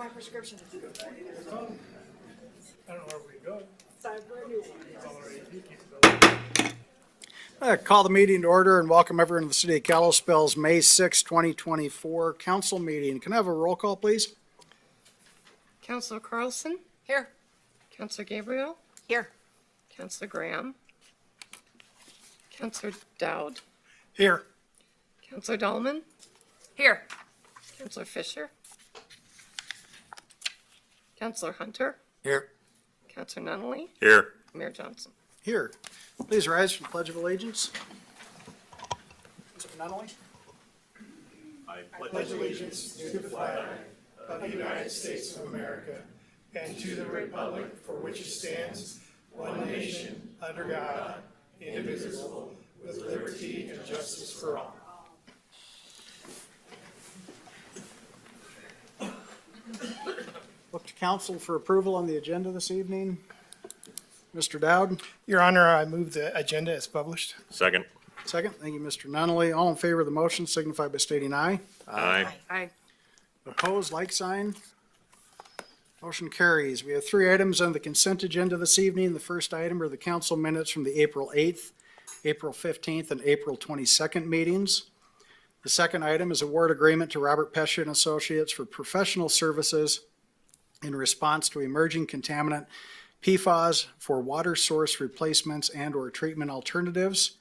my prescription. I don't know where we go. Time for a new one. Call the meeting to order and welcome everyone to the City of Kalispell's May 6, 2024 council meeting. Can I have a roll call, please? Councilor Carlson, Here. Councilor Gabriel, Here. Councilor Graham, Councilor Dowd, Here. Councilor Dahlman, Here. Councilor Fisher, Councilor Hunter, Here. Councilor Nunnally, Here. Mayor Johnson. Here. Please rise for the Pledge of Allegiance. Councilor Nunnally? I Pledge allegiance to the flag of the United States of America and to the republic for which it stands, one nation, under God, indivisible, with liberty and justice for all. Look to council for approval on the agenda this evening. Mr. Dowd, Your Honor, I move the agenda as published. Second. second. Thank you, Mr. Nunnally. All in favor of the motion signify by stating aye. Aye. Aye. Opposed, like sign. Motion carries. We have three items on the consent agenda this evening. The first item are the council minutes from the April 8th, April 15th, and April 22nd meetings. The second item is award agreement to Robert Pescia and Associates for professional services in response to emerging contaminant PFAS for water source replacements and/or treatment alternatives.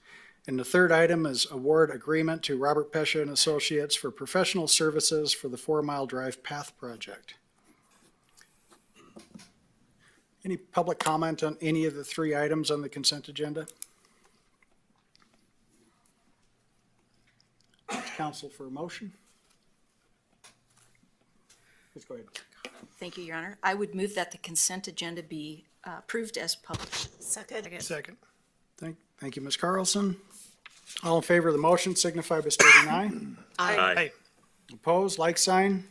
And the third item is award agreement to Robert Pescia and Associates for professional services for the 4 Mile Drive Path Project. Any public comment on any of the three items on the consent agenda? Council for a motion? Let's go ahead. Thank you, Your Honor. I would move that the consent agenda be approved as published. Second. Second. Thank you, Ms. Carlson. All in favor of the motion signify by stating aye. Aye. Opposed, like sign.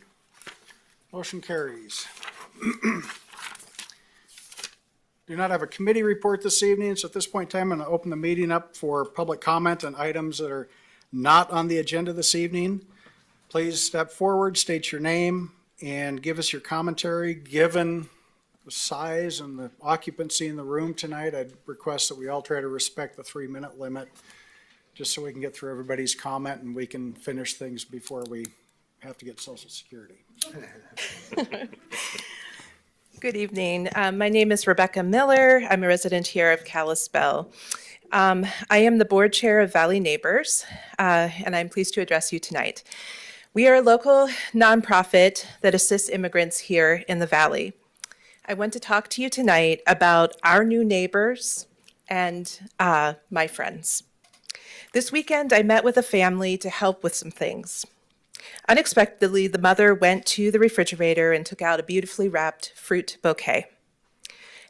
Motion carries. Do not have a committee report this evening, so at this point in time, I'm going to open the meeting up for public comment on items that are not on the agenda this evening. Please step forward, state your name, and give us your commentary. Given the size and the occupancy in the room tonight, I'd request that we all try to respect the 3-minute limit, just so we can get through everybody's comment and we can finish things before we have to get Social Security. Good evening. My name is Rebecca Miller. I'm a resident here of Kalispell. I am the board chair of Valley Neighbors, and I'm pleased to address you tonight. We are a local nonprofit that assists immigrants here in the Valley. I want to talk to you tonight about our new neighbors and my friends. This weekend, I met with a family to help with some things. Unexpectedly, the mother went to the refrigerator and took out a beautifully wrapped fruit bouquet.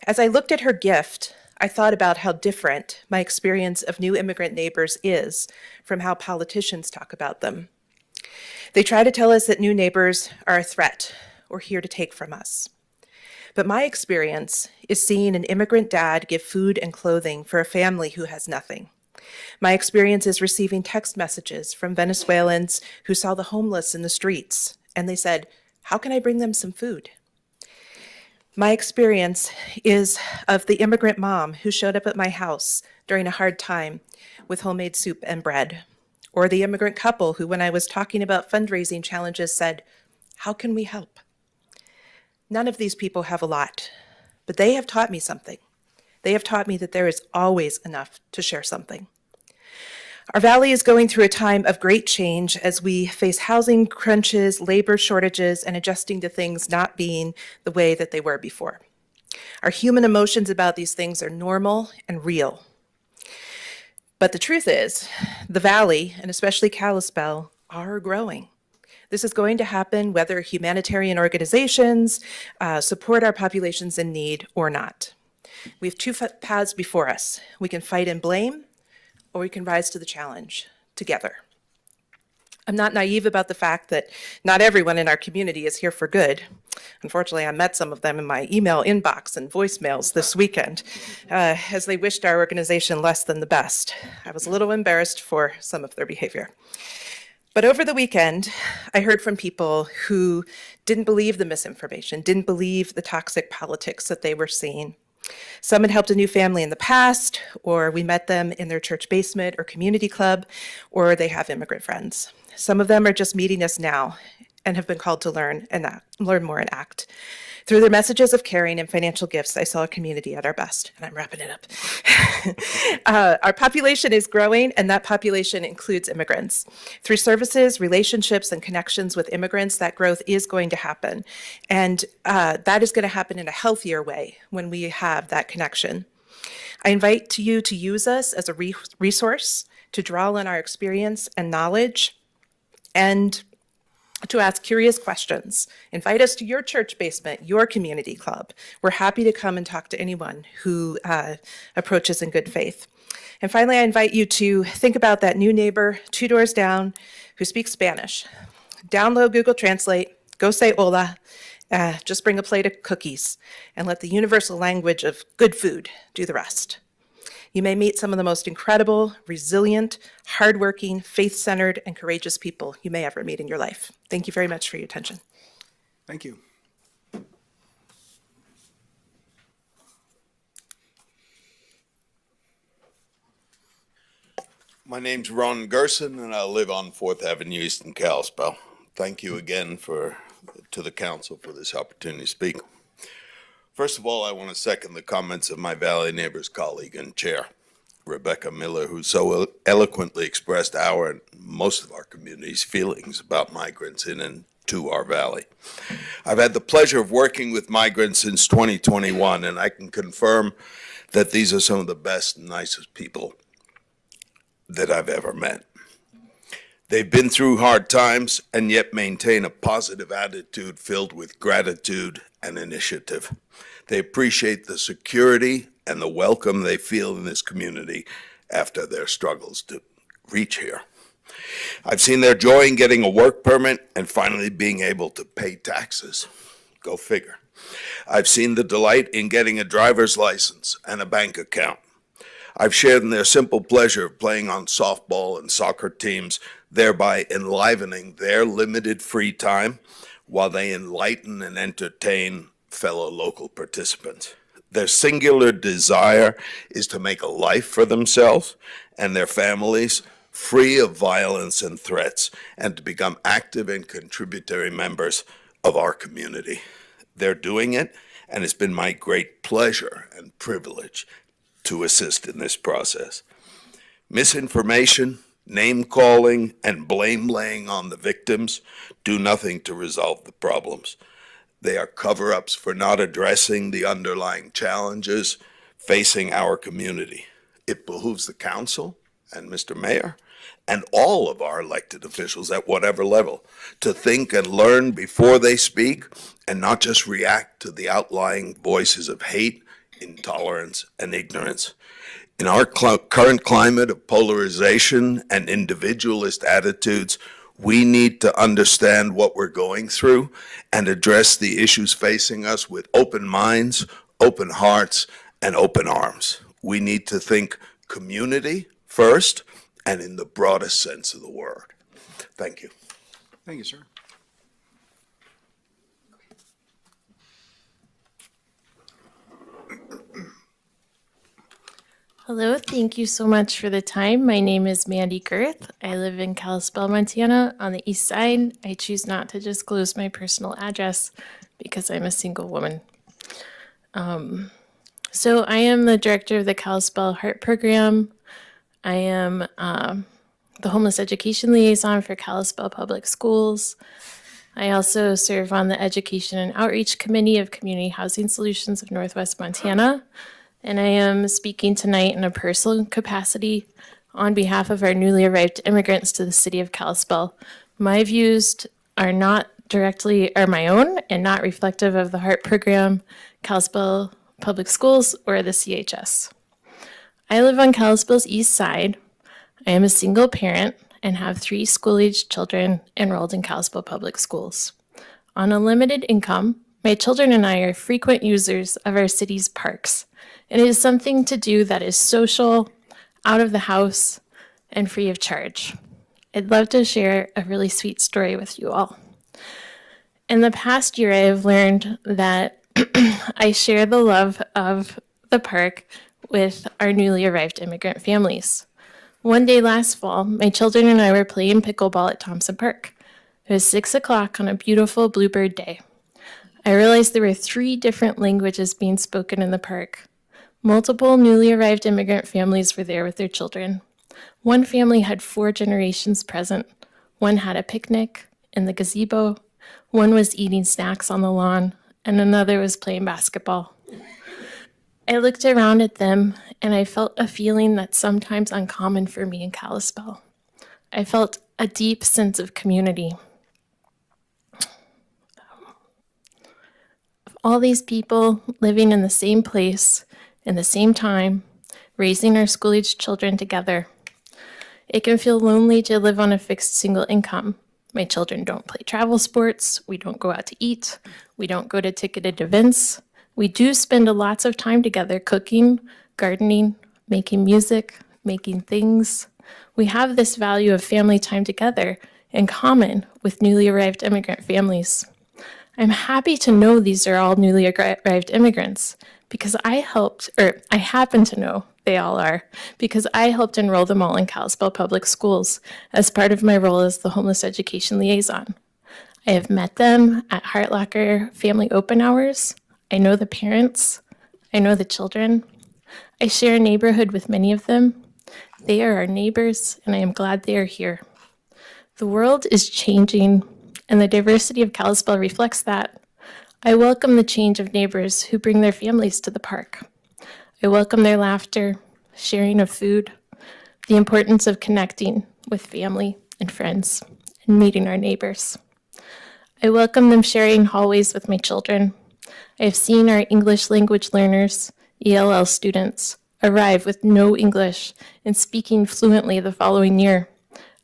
As I looked at her gift, I thought about how different my experience of new immigrant neighbors is from how politicians talk about them. They try to tell us that new neighbors are a threat or here to take from us. But my experience is seeing an immigrant dad give food and clothing for a family who has nothing. My experience is receiving text messages from Venezuelans who saw the homeless in the streets, and they said, "How can I bring them some food?" My experience is of the immigrant mom who showed up at my house during a hard time with homemade soup and bread, or the immigrant couple who, when I was talking about fundraising challenges, said, "How can we help?" None of these people have a lot, but they have taught me something. They have taught me that there is always enough to share something. Our valley is going through a time of great change as we face housing crunches, labor shortages, and adjusting to things not being the way that they were before. Our human emotions about these things are normal and real. But the truth is, the valley, and especially Kalispell, are growing. This is going to happen whether humanitarian organizations support our populations in need or not. We have two paths before us. We can fight and blame, or we can rise to the challenge together. I'm not naive about the fact that not everyone in our community is here for good. Unfortunately, I met some of them in my email inbox and voicemails this weekend as they wished our organization less than the best. I was a little embarrassed for some of their behavior. But over the weekend, I heard from people who didn't believe the misinformation, didn't believe the toxic politics that they were seeing. Some had helped a new family in the past, or we met them in their church basement or community club, or they have immigrant friends. Some of them are just meeting us now and have been called to learn more and act. Through their messages of caring and financial gifts, I saw a community at our best, and I'm wrapping it up. Our population is growing, and that population includes immigrants. Through services, relationships, and connections with immigrants, that growth is going to happen. And that is going to happen in a healthier way when we have that connection. I invite you to use us as a resource to draw on our experience and knowledge, and to ask curious questions. Invite us to your church basement, your community club. We're happy to come and talk to anyone who approaches in good faith. And finally, I invite you to think about that new neighbor 2 doors down who speaks Spanish. Download Google Translate, go say hola, just bring a plate of cookies, and let the universal language of good food do the rest. You may meet some of the most incredible, resilient, hardworking, faith-centered, and courageous people you may ever meet in your life. Thank you very much for your attention. Thank you. My name's Ron Gerson, and I live on 4th Avenue East in Kalispell. Thank you again to the council for this opportunity to speak. First of all, I want to second the comments of my Valley Neighbors colleague and chair, Rebecca Miller, who so eloquently expressed our and most of our community's feelings about migrants in and to our valley. I've had the pleasure of working with migrants since 2021, and I can confirm that these are some of the best and nicest people that I've ever met. They've been through hard times and yet maintain a positive attitude filled with gratitude and initiative. They appreciate the security and the welcome they feel in this community after their struggles to reach here. I've seen their joy in getting a work permit and finally being able to pay taxes. Go figure. I've seen the delight in getting a driver's license and a bank account. I've shared in their simple pleasure of playing on softball and soccer teams, thereby enlivening their limited free time while they enlighten and entertain fellow local participants. Their singular desire is to make a life for themselves and their families free of violence and threats, and to become active and contributory members of our community. They're doing it, and it's been my great pleasure and privilege to assist in this process. Misinformation, name-calling, and blame-laying on the victims do nothing to resolve the problems. They are cover-ups for not addressing the underlying challenges facing our community. It behooves the council and Mr. Mayor and all of our elected officials at whatever level to think and learn before they speak and not just react to the outlying voices of hate, intolerance, and ignorance. In our current climate of polarization and individualist attitudes, we need to understand what we're going through and address the issues facing us with open minds, open hearts, and open arms. We need to think community first and in the broadest sense of the word. Thank you. Thank you, sir. Hello, thank you so much for the time. My name is Mandy Greiner. I live in Kalispell, Montana on the east side. I choose not to disclose my personal address because I'm a single woman. So I am the director of the Kalispell Heart Program. I am the homeless education liaison for Kalispell Public Schools. I also serve on the Education and Outreach Committee of Community Housing Solutions of Northwest Montana. And I am speaking tonight in a personal capacity on behalf of our newly arrived immigrants to the city of Kalispell. My views are not directly my own and not reflective of the HEART program, Kalispell Public Schools, or the CHS. I live on Kalispell's east side. I am a single parent and have 3 school-aged children enrolled in Kalispell Public Schools. On a limited income, my children and I are frequent users of our city's parks. And it is something to do that is social, out of the house, and free of charge. I'd love to share a really sweet story with you all. In the past year, I have learned that I share the love of the park with our newly arrived immigrant families. One day last fall, my children and I were playing pickleball at Thompson Park. It was 6 o'clock on a beautiful bluebird day. I realized there were 3 different languages being spoken in the park. Multiple newly arrived immigrant families were there with their children. One family had 4 generations present. One had a picnic in the gazebo. One was eating snacks on the lawn, and another was playing basketball. I looked around at them, and I felt a feeling that's sometimes uncommon for me in Kalispell. I felt a deep sense of community. All these people living in the same place, in the same time, raising our school-aged children together. It can feel lonely to live on a fixed single income. My children don't play travel sports, we don't go out to eat, we don't go to ticketed events. We do spend lots of time together cooking, gardening, making music, making things. We have this value of family time together in common with newly arrived immigrant families. I'm happy to know these are all newly arrived immigrants because I happen to know they all are, because I helped enroll them all in Kalispell Public Schools as part of my role as the homeless education liaison. I have met them at Heart Locker family open hours. I know the parents. I know the children. I share a neighborhood with many of them. They are our neighbors, and I am glad they are here. The world is changing, and the diversity of Kalispell reflects that. I welcome the change of neighbors who bring their families to the park. I welcome their laughter, sharing of food, the importance of connecting with family and friends, and meeting our neighbors. I welcome them sharing hallways with my children. I have seen our English language learners, ELL students, arrive with no English and speaking fluently the following year.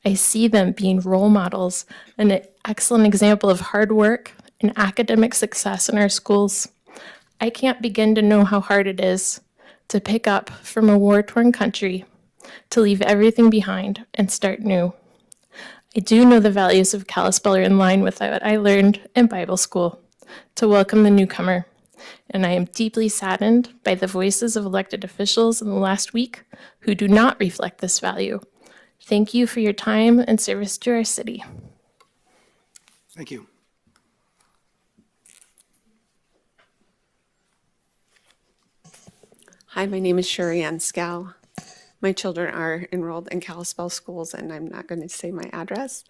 I see them being role models, an excellent example of hard work and academic success in our schools. I can't begin to know how hard it is to pick up from a war-torn country, to leave everything behind and start new. I do know the values of Kalispell are in line with what I learned in Bible school, to welcome the newcomer. And I am deeply saddened by the voices of elected officials in the last week who do not reflect this value. Thank you for your time and service to our city. Thank you. Hi, my name is Sheran Scow. My children are enrolled in Kalispell schools, and I'm not going to say my address.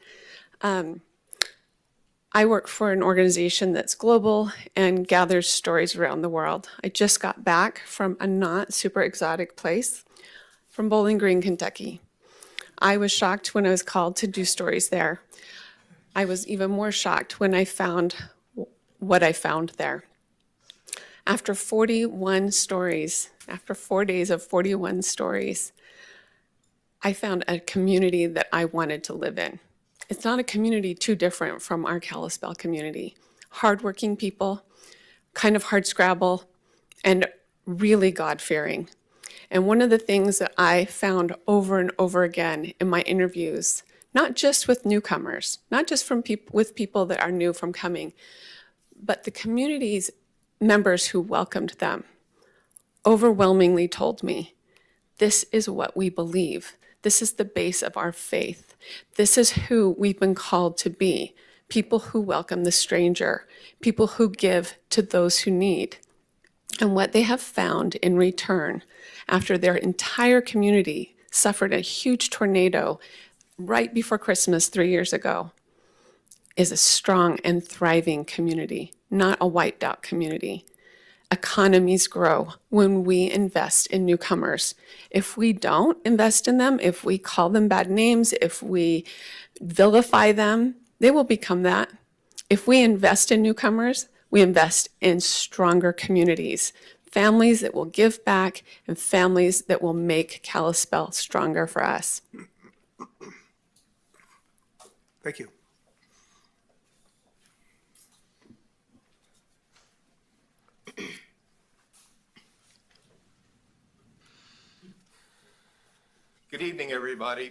I work for an organization that's global and gathers stories around the world. I just got back from a not super exotic place, from Bowling Green, Kentucky. I was shocked when I was called to do stories there. I was even more shocked when I found what I found there. After 41 stories, after 4 days of 41 stories, I found a community that I wanted to live in. It's not a community too different from our Kalispell community. Hardworking people, kind of hardscrabble, and really God-fearing. And one of the things that I found over and over again in my interviews, not just with newcomers, not just with people that are new from coming, but the community's members who welcomed them overwhelmingly told me, this is what we believe. This is the base of our faith. This is who we've been called to be. People who welcome the stranger, people who give to those who need. And what they have found in return, after their entire community suffered a huge tornado right before Christmas 3 years ago, is a strong and thriving community, not a wiped out community. Economies grow when we invest in newcomers. If we don't invest in them, if we call them bad names, if we vilify them, they will become that. If we invest in newcomers, we invest in stronger communities, families that will give back, and families that will make Kalispell stronger for us. Thank you. Good evening, everybody.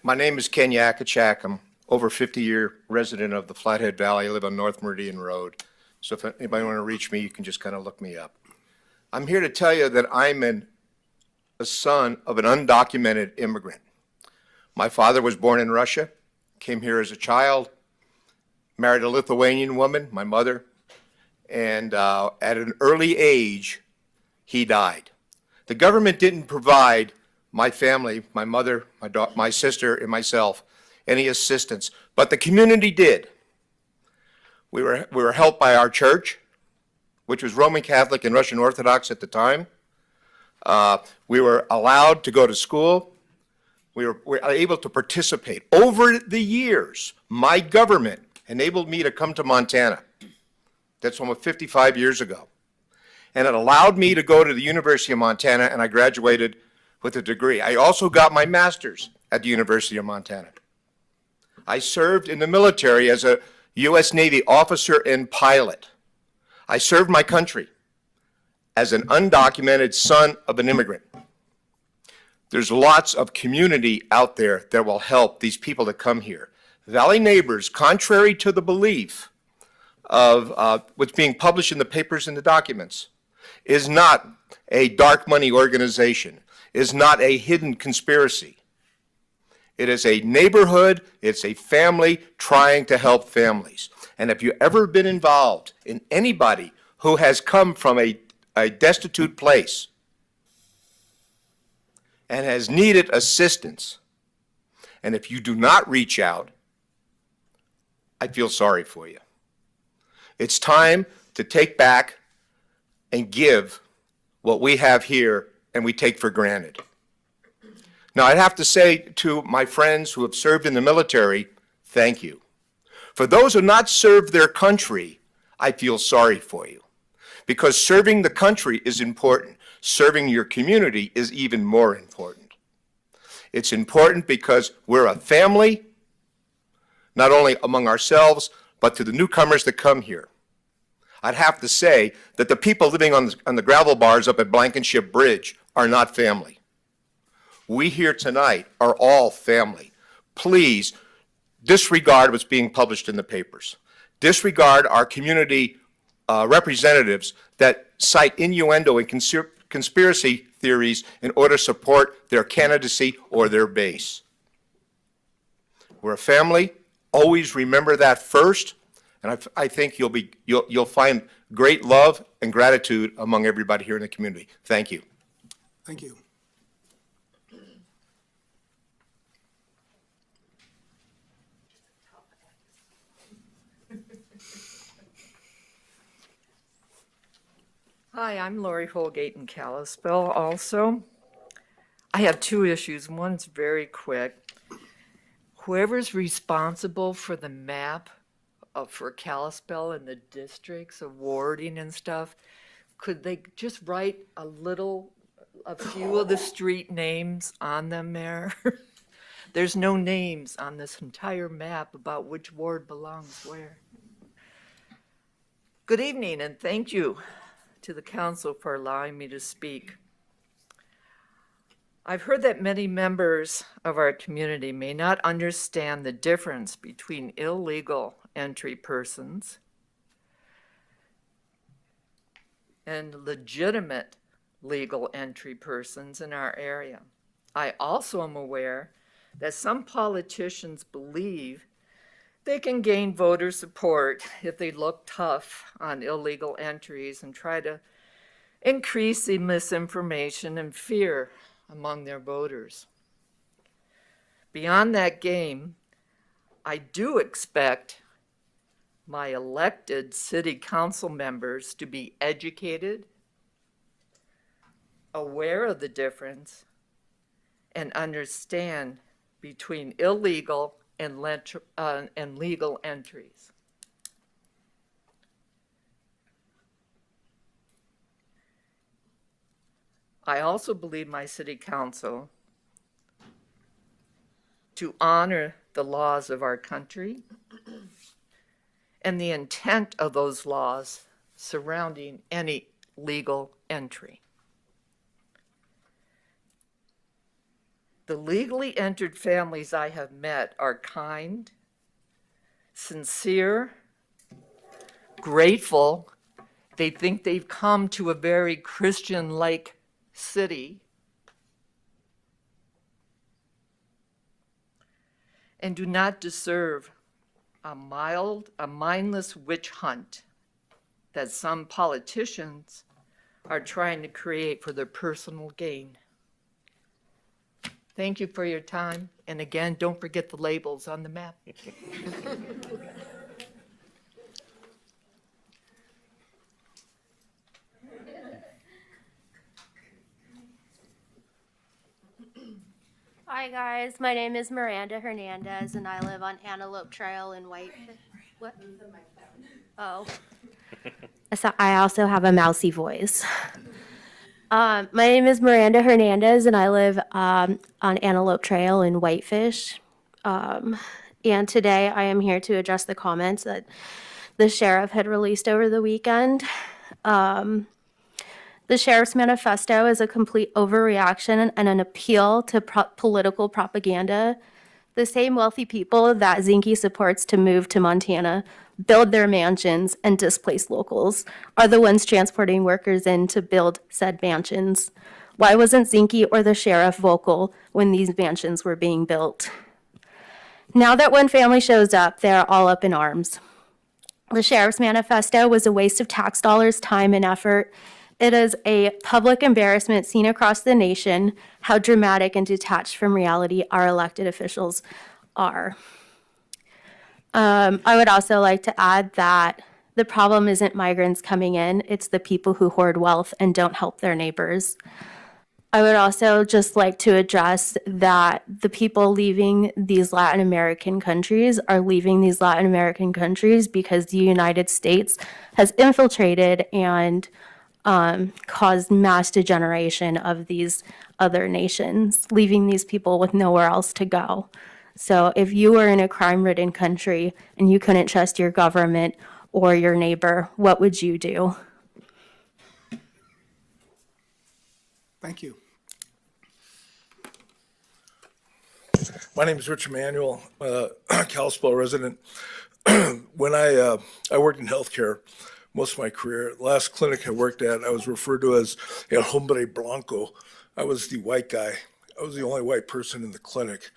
My name is Ken Yachak. I'm over 50-year resident of the Flathead Valley. I live on North Meridian Road. So if anybody want to reach me, you can just kind of look me up. I'm here to tell you that I'm a son of an undocumented immigrant. My father was born in Russia, came here as a child, married a Lithuanian woman, my mother, and at an early age, he died. The government didn't provide my family, my mother, my sister, and myself, any assistance, but the community did. We were helped by our church, which was Roman Catholic and Russian Orthodox at the time. We were allowed to go to school. We were able to participate. Over the years, my government enabled me to come to Montana. That's almost 55 years ago. And it allowed me to go to the University of Montana, and I graduated with a degree. I also got my master's at the University of Montana. I served in the military as a U.S. Navy officer and pilot. I served my country as an undocumented son of an immigrant. There's lots of community out there that will help these people that come here. Valley Neighbors, contrary to the belief of what's being published in the papers and the documents, is not a dark money organization, is not a hidden conspiracy. It is a neighborhood, it's a family trying to help families. And if you've ever been involved in anybody who has come from a destitute place and has needed assistance, and if you do not reach out, I feel sorry for you. It's time to take back and give what we have here and we take for granted. Now, I'd have to say to my friends who have served in the military, thank you. For those who have not served their country, I feel sorry for you. Because serving the country is important. Serving your community is even more important. It's important because we're a family, not only among ourselves, but to the newcomers that come here. I'd have to say that the people living on the gravel bars up at Blankenship Bridge are not family. We here tonight are all family. Please disregard what's being published in the papers. Disregard our community representatives that cite innuendo and conspiracy theories in order to support their candidacy or their base. We're a family. Always remember that first. And I think you'll find great love and gratitude among everybody here in the community. Thank you. Thank you. Hi, I'm Lori Holgate in Kalispell also. I have two issues. One's very quick. Whoever's responsible for the map for Kalispell and the districts of warding and stuff, could they just write a few of the street names on them there? There's no names on this entire map about which ward belongs where. Good evening, and thank you to the council for allowing me to speak. I've heard that many members of our community may not understand the difference between illegal entry persons and legitimate legal entry persons in our area. I also am aware that some politicians believe they can gain voter support if they look tough on illegal entries and try to increase the misinformation and fear among their voters. Beyond that game, I do expect my elected city council members to be educated, aware of the difference, and understand between illegal and legal entries. I also believe my city council to honor the laws of our country and the intent of those laws surrounding any legal entry. The legally entered families I have met are kind, sincere, grateful. They think they've come to a very Christian-like city, and do not deserve a mindless witch hunt that some politicians are trying to create for their personal gain. Thank you for your time, and again, don't forget the labels on the map. Hi guys, my name is Miranda Hernandez and I live on Antelope Trail in Whitefish. What? Oh. So I also have a mousy voice. My name is Miranda Hernandez and I live on Antelope Trail in Whitefish. And today I am here to address the comments that the sheriff had released over the weekend. The sheriff's manifesto is a complete overreaction and an appeal to political propaganda. The same wealthy people that Zinke supports to move to Montana, build their mansions, and displace locals are the ones transporting workers in to build said mansions. Why wasn't Zinke or the sheriff vocal when these mansions were being built? Now that one family shows up, they're all up in arms. The sheriff's manifesto was a waste of tax dollars, time, and effort. It is a public embarrassment seen across the nation how dramatic and detached from reality our elected officials are. I would also like to add that the problem isn't migrants coming in, it's the people who hoard wealth and don't help their neighbors. I would also just like to address that the people leaving these Latin American countries are leaving these Latin American countries because the United States has infiltrated and caused mass degeneration of these other nations, leaving these people with nowhere else to go. So if you were in a crime-ridden country and you couldn't trust your government or your neighbor, what would you do? Thank you. My name is Richard Manuel, Kalispell resident. When I worked in healthcare most of my career, the last clinic I worked at, I was referred to as El Hombre Blanco. I was the white guy. I was the only white person in the clinic.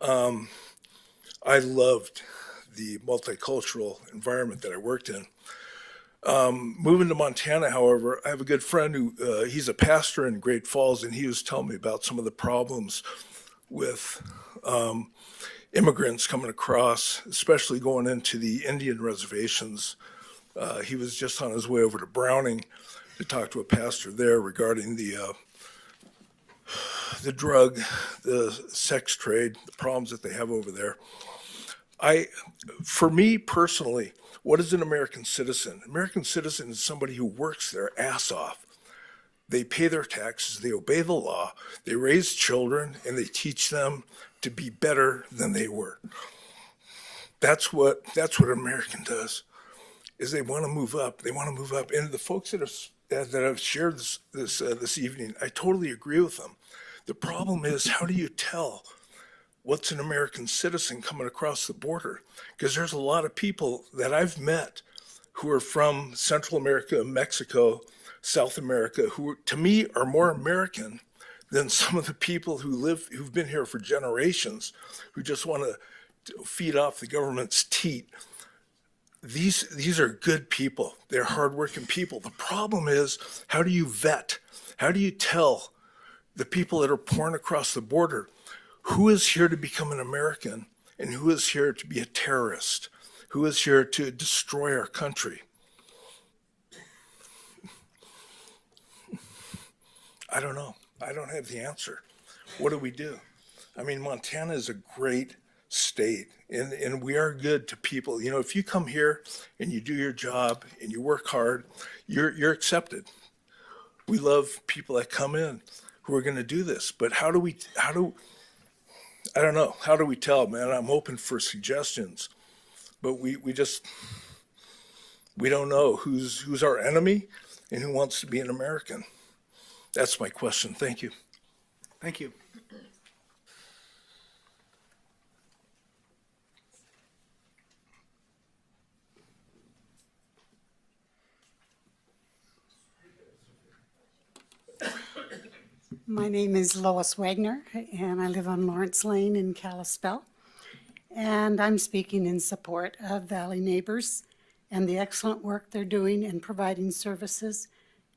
I loved the multicultural environment that I worked in. Moving to Montana, however, I have a good friend who, he's a pastor in Great Falls, and he was telling me about some of the problems with immigrants coming across, especially going into the Indian reservations. He was just on his way over to Browning to talk to a pastor there regarding the drug, the sex trade, the problems that they have over there. For me personally, what is an American citizen? American citizen is somebody who works their ass off. They pay their taxes, they obey the law, they raise children, and they teach them to be better than they were. That's what an American does, is they want to move up. They want to move up. And the folks that have shared this evening, I totally agree with them. The problem is, how do you tell what's an American citizen coming across the border? Because there's a lot of people that I've met who are from Central America, Mexico, South America, who to me are more American than some of the people who've been here for generations, who just want to feed off the government's teat. These are good people. They're hardworking people. The problem is, how do you vet? How do you tell the people that are pouring across the border who is here to become an American and who is here to be a terrorist? Who is here to destroy our country? I don't know. I don't have the answer. What do we do? I mean, Montana is a great state, and we are good to people. You know, if you come here and you do your job and you work hard, you're accepted. We love people that come in who are going to do this. But I don't know. How do we tell, man? I'm open for suggestions, but we don't know who's our enemy and who wants to be an American. That's my question. Thank you. Thank you. My name is Lois Wagner, and I live on Lawrence Lane in Kalispell. And I'm speaking in support of Valley Neighbors and the excellent work they're doing in providing services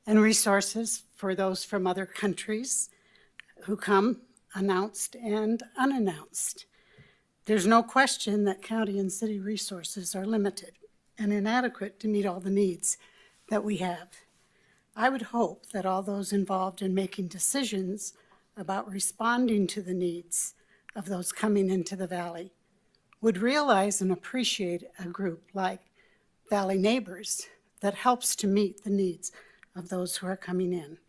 and resources for those from other countries who come announced and unannounced. There's no question that county and city resources are limited and inadequate to meet all the needs that we have. I would hope that all those involved in making decisions about responding to the needs of those coming into the valley would realize and appreciate a group like Valley Neighbors that helps to meet the needs of those who are coming in.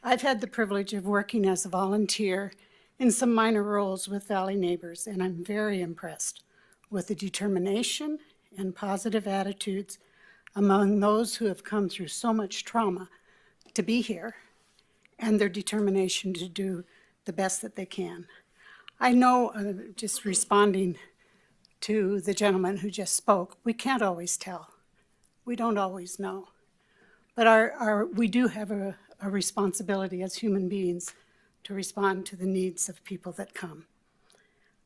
I've had the privilege of working as a volunteer in some minor roles with Valley Neighbors, and I'm very impressed with the determination and positive attitudes among those who have come through so much trauma to be here, and their determination to do the best that they can. I know, just responding to the gentleman who just spoke, we can't always tell. We don't always know. But we do have a responsibility as human beings to respond to the needs of people that come.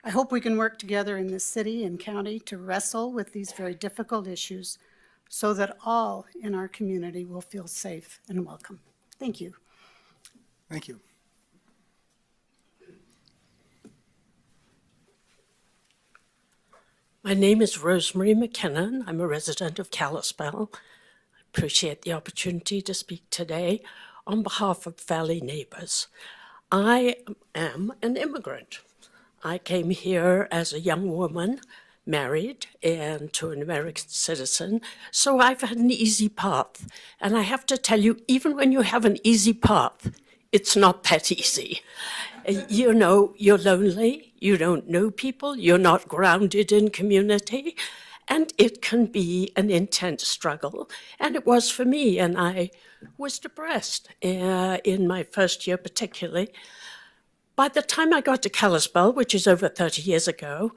I hope we can work together in this city and county to wrestle with these very difficult issues so that all in our community will feel safe and welcome. Thank you. Thank you. My name is Rosemary McKinnon. I'm a resident of Kalispell. I appreciate the opportunity to speak today on behalf of Valley Neighbors. I am an immigrant. I came here as a young woman, married and to an American citizen, so I've had an easy path. And I have to tell you, even when you have an easy path, it's not that easy. You know, you're lonely, you don't know people, you're not grounded in community, and it can be an intense struggle. And it was for me, and I was depressed in my first year particularly. By the time I got to Kalispell, which is over 30 years ago,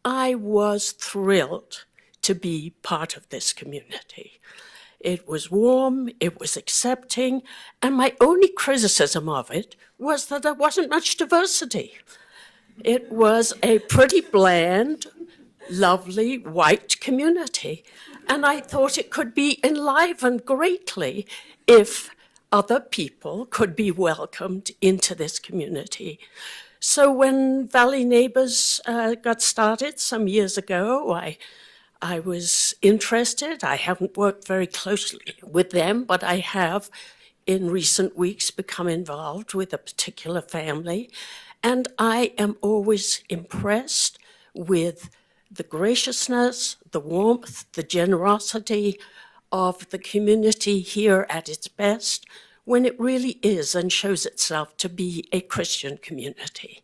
I was thrilled to be part of this community. It was warm, it was accepting, and my only criticism of it was that there wasn't much diversity. It was a pretty bland, lovely, white community, and I thought it could be enlivened greatly if other people could be welcomed into this community. So when Valley Neighbors got started some years ago, I was interested. I haven't worked very closely with them, but I have in recent weeks become involved with a particular family. And I am always impressed with the graciousness, the warmth, the generosity of the community here at its best, when it really is and shows itself to be a Christian community.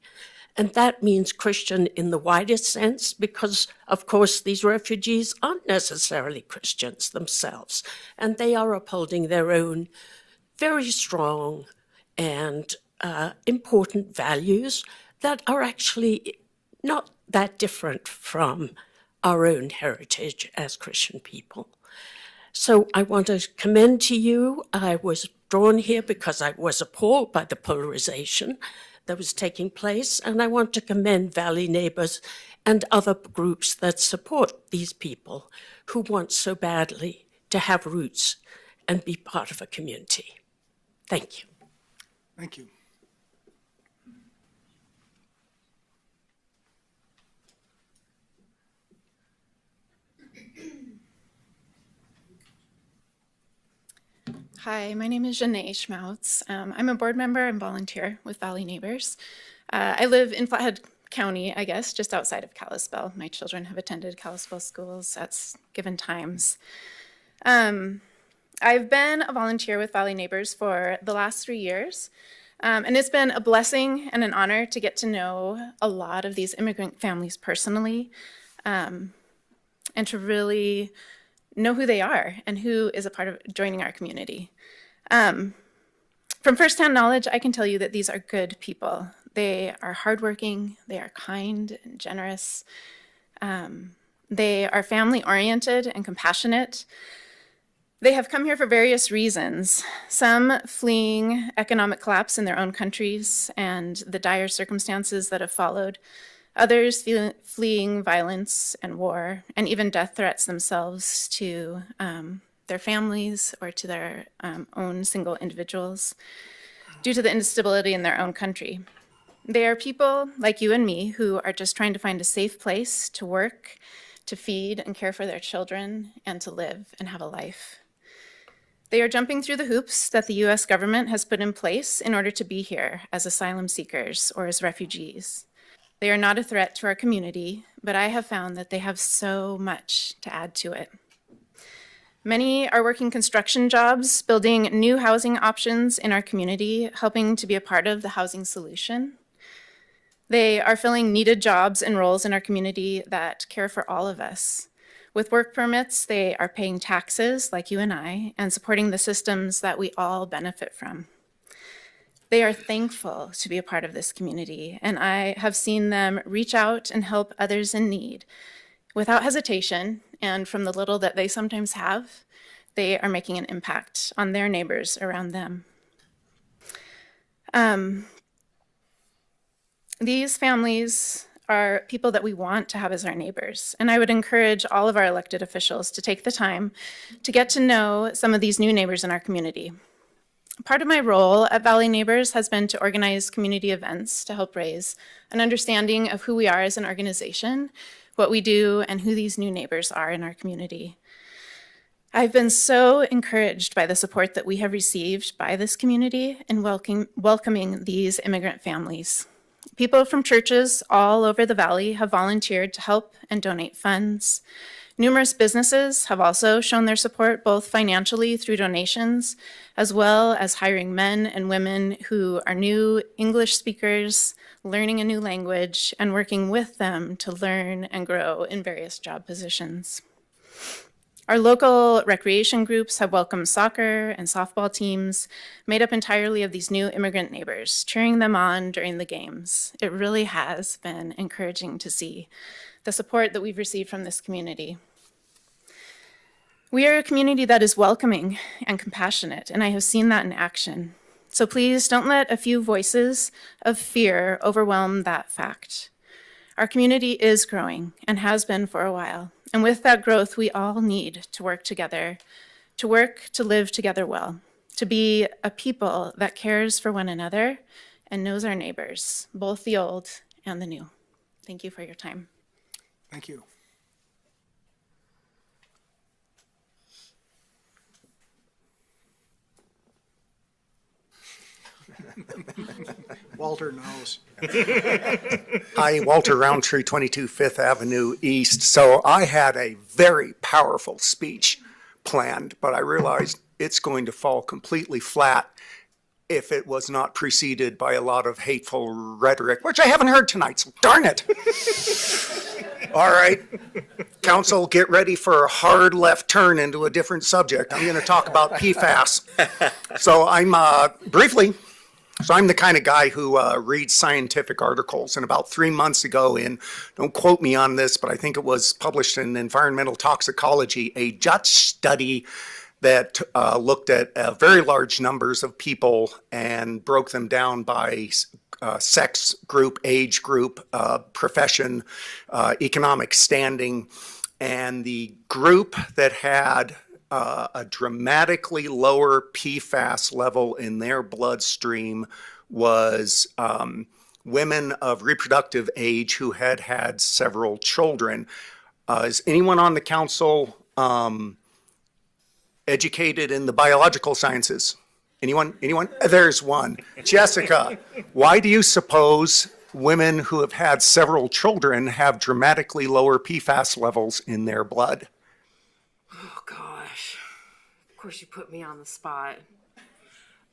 And that means Christian in the widest sense because, of course, these refugees aren't necessarily Christians themselves, and they are upholding their own very strong and important values that are actually not that different from our own heritage as Christian people. So I want to commend to you, I was drawn here because I was appalled by the polarization that was taking place, and I want to commend Valley Neighbors and other groups that support these people who want so badly to have roots and be part of a community. Thank you. Thank you. Hi, my name is Janae Schmautz. I'm a board member and volunteer with Valley Neighbors. I live in Flathead County, I guess, just outside of Kalispell. My children have attended Kalispell schools at given times. I've been a volunteer with Valley Neighbors for the last 3 years, and it's been a blessing and an honor to get to know a lot of these immigrant families personally, and to really know who they are and who is a part of joining our community. From firsthand knowledge, I can tell you that these are good people. They are hardworking, they are kind and generous. They are family-oriented and compassionate. They have come here for various reasons, some fleeing economic collapse in their own countries and the dire circumstances that have followed, others fleeing violence and war, and even death threats themselves to their families or to their own single individuals due to the instability in their own country. They are people like you and me who are just trying to find a safe place to work, to feed and care for their children, and to live and have a life. They are jumping through the hoops that the US government has put in place in order to be here as asylum seekers or as refugees. They are not a threat to our community, but I have found that they have so much to add to it. Many are working construction jobs, building new housing options in our community, helping to be a part of the housing solution. They are filling needed jobs and roles in our community that care for all of us. With work permits, they are paying taxes like you and I and supporting the systems that we all benefit from. They are thankful to be a part of this community, and I have seen them reach out and help others in need without hesitation, and from the little that they sometimes have, they are making an impact on their neighbors around them. These families are people that we want to have as our neighbors, and I would encourage all of our elected officials to take the time to get to know some of these new neighbors in our community. Part of my role at Valley Neighbors has been to organize community events to help raise an understanding of who we are as an organization, what we do, and who these new neighbors are in our community. I've been so encouraged by the support that we have received by this community in welcoming these immigrant families. People from churches all over the valley have volunteered to help and donate funds. Numerous businesses have also shown their support, both financially through donations, as well as hiring men and women who are new English speakers, learning a new language, and working with them to learn and grow in various job positions. Our local recreation groups have welcomed soccer and softball teams made up entirely of these new immigrant neighbors, cheering them on during the games. It really has been encouraging to see the support that we've received from this community. We are a community that is welcoming and compassionate, and I have seen that in action. So please don't let a few voices of fear overwhelm that fact. Our community is growing and has been for a while. And with that growth, we all need to work together, to live together well, to be a people that cares for one another and knows our neighbors, both the old and the new. Thank you for your time. Thank you. Walter knows. Hi, Walter Roundtree, 22 Fifth Avenue East. So I had a very powerful speech planned, but I realized it's going to fall completely flat if it was not preceded by a lot of hateful rhetoric, which I haven't heard tonight, so darn it. All right, council, get ready for a hard left turn into a different subject. I'm going to talk about PFAS. So I'm the kind of guy who reads scientific articles, and about 3 months ago don't quote me on this, but I think it was published in Environmental Toxicology, a Dutch study that looked at very large numbers of people and broke them down by sex group, age group, profession, economic standing. And the group that had a dramatically lower PFAS level in their bloodstream was women of reproductive age who had had several children. Is anyone on the council educated in the biological sciences? Anyone? There's one. Jessica, why do you suppose women who have had several children have dramatically lower PFAS levels in their blood? Oh, gosh. Of course, you put me on the spot.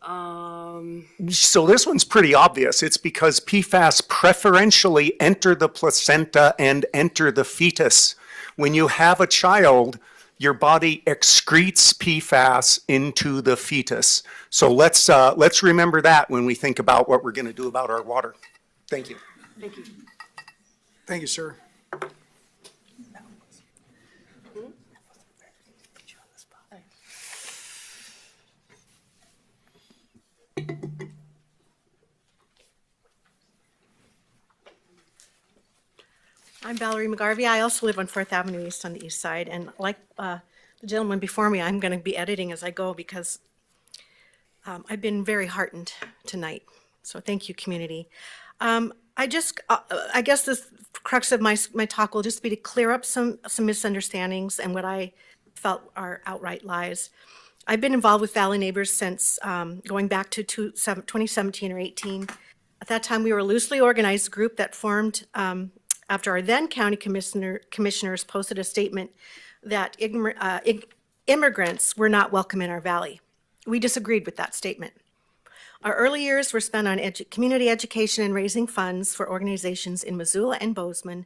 So this one's pretty obvious. It's because PFAS preferentially enter the placenta and enter the fetus. When you have a child, your body excretes PFAS into the fetus. So let's remember that when we think about what we're going to do about our water. Thank you. Thank you. Thank you, sir. I'm Valerie McGarvey. I also live on 4th Avenue East on the east side. And like the gentleman before me, I'm going to be editing as I go because I've been very heartened tonight. So thank you, community. I guess the crux of my talk will just be to clear up some misunderstandings and what I felt are outright lies. I've been involved with Valley Neighbors since going back to 2017 or 18. At that time, we were a loosely organized group that formed after our then county commissioners posted a statement that immigrants were not welcome in our valley. We disagreed with that statement. Our early years were spent on community education and raising funds for organizations in Missoula and Bozeman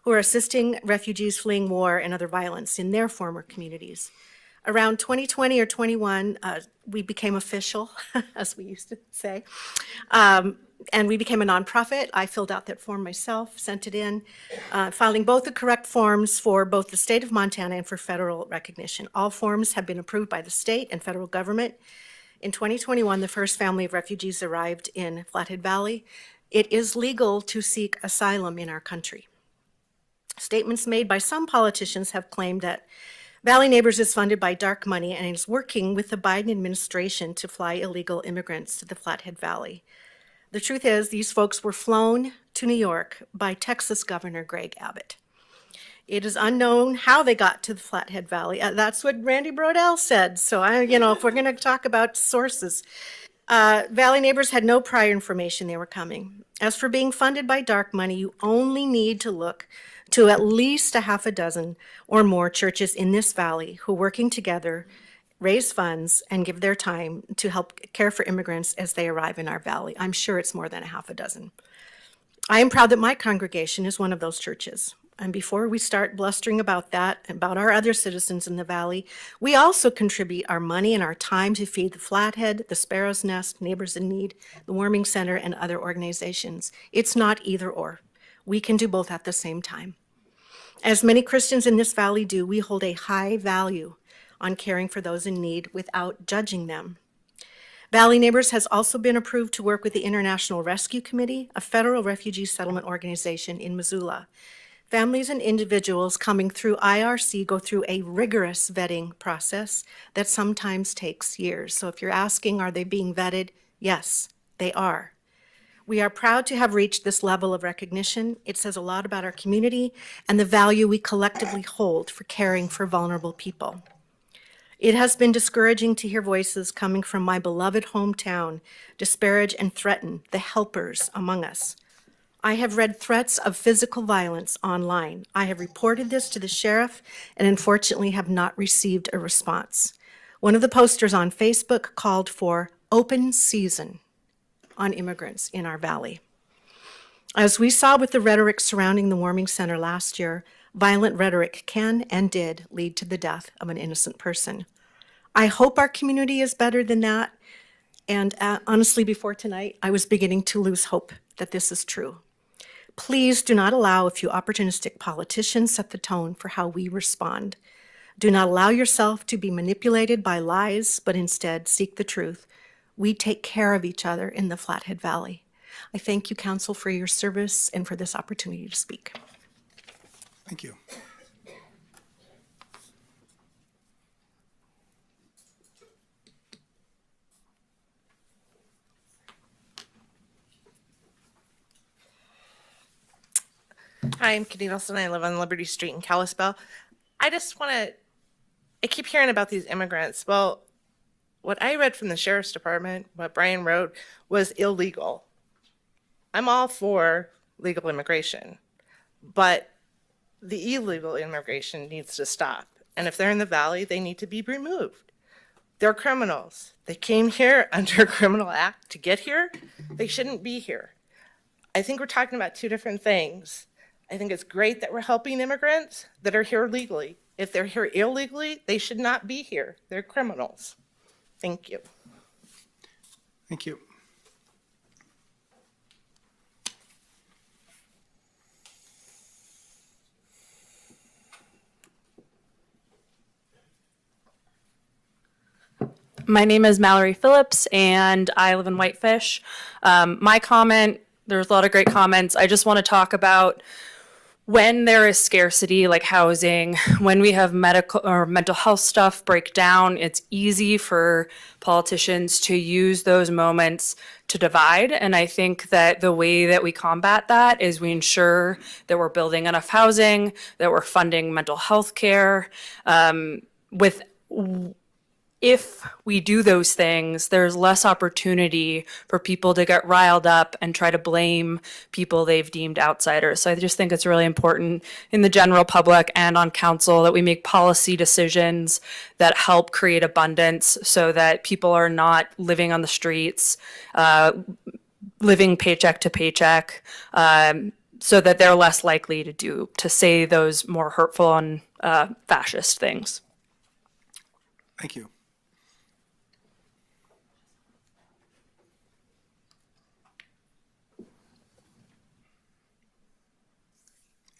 who are assisting refugees fleeing war and other violence in their former communities. Around 2020 or 21, we became official, as we used to say, and we became a nonprofit. I filled out that form myself, sent it in, filing both the correct forms for both the state of Montana and for federal recognition. All forms have been approved by the state and federal government. In 2021, the first family of refugees arrived in Flathead Valley. It is legal to seek asylum in our country. Statements made by some politicians have claimed that Valley Neighbors is funded by dark money and is working with the Biden administration to fly illegal immigrants to the Flathead Valley. The truth is, these folks were flown to New York by Texas Governor Greg Abbott. It is unknown how they got to the Flathead Valley. That's what Randy Brodell said. So, if we're going to talk about sources, Valley Neighbors had no prior information they were coming. As for being funded by dark money, you only need to look to at least a half a dozen or more churches in this valley who, working together, raise funds and give their time to help care for immigrants as they arrive in our valley. I'm sure it's more than a half a dozen. I am proud that my congregation is one of those churches. And before we start blustering about that, and about our other citizens in the valley, we also contribute our money and our time to feed the Flathead, the Sparrow's Nest, Neighbors in Need, the Warming Center, and other organizations. It's not either or. We can do both at the same time. As many Christians in this valley do, we hold a high value on caring for those in need without judging them. Valley Neighbors has also been approved to work with the International Rescue Committee, a federal refugee settlement organization in Missoula. Families and individuals coming through IRC go through a rigorous vetting process that sometimes takes years. So if you're asking, are they being vetted? Yes, they are. We are proud to have reached this level of recognition. It says a lot about our community and the value we collectively hold for caring for vulnerable people. It has been discouraging to hear voices coming from my beloved hometown disparage and threaten the helpers among us. I have read threats of physical violence online. I have reported this to the sheriff and unfortunately have not received a response. One of the posters on Facebook called for open season on immigrants in our valley. As we saw with the rhetoric surrounding the Warming Center last year, violent rhetoric can and did lead to the death of an innocent person. I hope our community is better than that. And honestly, before tonight, I was beginning to lose hope that this is true. Please do not allow a few opportunistic politicians set the tone for how we respond. Do not allow yourself to be manipulated by lies, but instead seek the truth. We take care of each other in the Flathead Valley. I thank you, Council, for your service and for this opportunity to speak. Thank you. Hi, I'm Kitty Nelson. I live on Liberty Street in Kalispell. I keep hearing about these immigrants. Well, what I read from the Sheriff's Department, what Brian wrote, was illegal. I'm all for legal immigration, but the illegal immigration needs to stop. And if they're in the valley, they need to be removed. They're criminals. They came here under a criminal act to get here. They shouldn't be here. I think we're talking about two different things. I think it's great that we're helping immigrants that are here legally. If they're here illegally, they should not be here. They're criminals. Thank you. Thank you. My name is Mallory Phillips, and I live in Whitefish. My comment, there's a lot of great comments. I just want to talk about when there is scarcity like housing, when we have medical or mental health stuff break down, it's easy for politicians to use those moments to divide. And I think that the way that we combat that is we ensure that we're building enough housing, that we're funding mental health care. If we do those things, there's less opportunity for people to get riled up and try to blame people they've deemed outsiders. So I just think it's really important in the general public and on council that we make policy decisions that help create abundance so that people are not living on the streets, living paycheck to paycheck, so that they're less likely to say those more hurtful and fascist things. Thank you.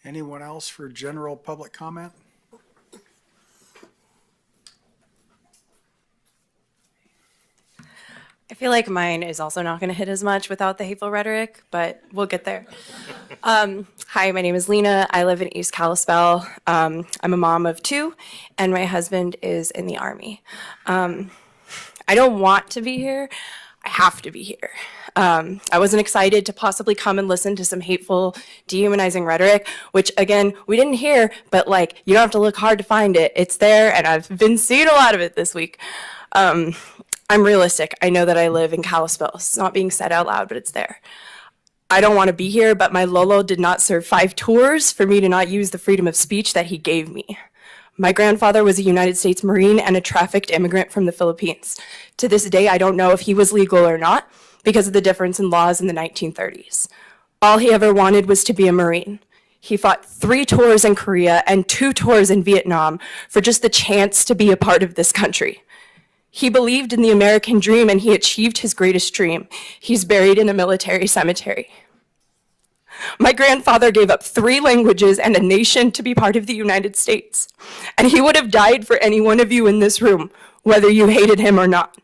Anyone else for general public comment? I feel like mine is also not going to hit as much without the hateful rhetoric, but we'll get there. Hi, my name is Lena. I live in East Kalispell. I'm a mom of 2, and my husband is in the Army. I don't want to be here. I have to be here. I wasn't excited to possibly come and listen to some hateful, dehumanizing rhetoric, which again, we didn't hear, but like, you don't have to look hard to find it. It's there, and I've been seeing a lot of it this week. I'm realistic. I know that I live in Kalispell. It's not being said out loud, but it's there. I don't want to be here, but my Lolo did not serve 5 tours for me to not use the freedom of speech that he gave me. My grandfather was a United States Marine and a trafficked immigrant from the Philippines. To this day, I don't know if he was legal or not because of the difference in laws in the 1930s. All he ever wanted was to be a Marine. He fought 3 tours in Korea and 2 tours in Vietnam for just the chance to be a part of this country. He believed in the American dream and he achieved his greatest dream. He's buried in a military cemetery. My grandfather gave up 3 languages and a nation to be part of the United States. And he would have died for any one of you in this room, whether you hated him or not.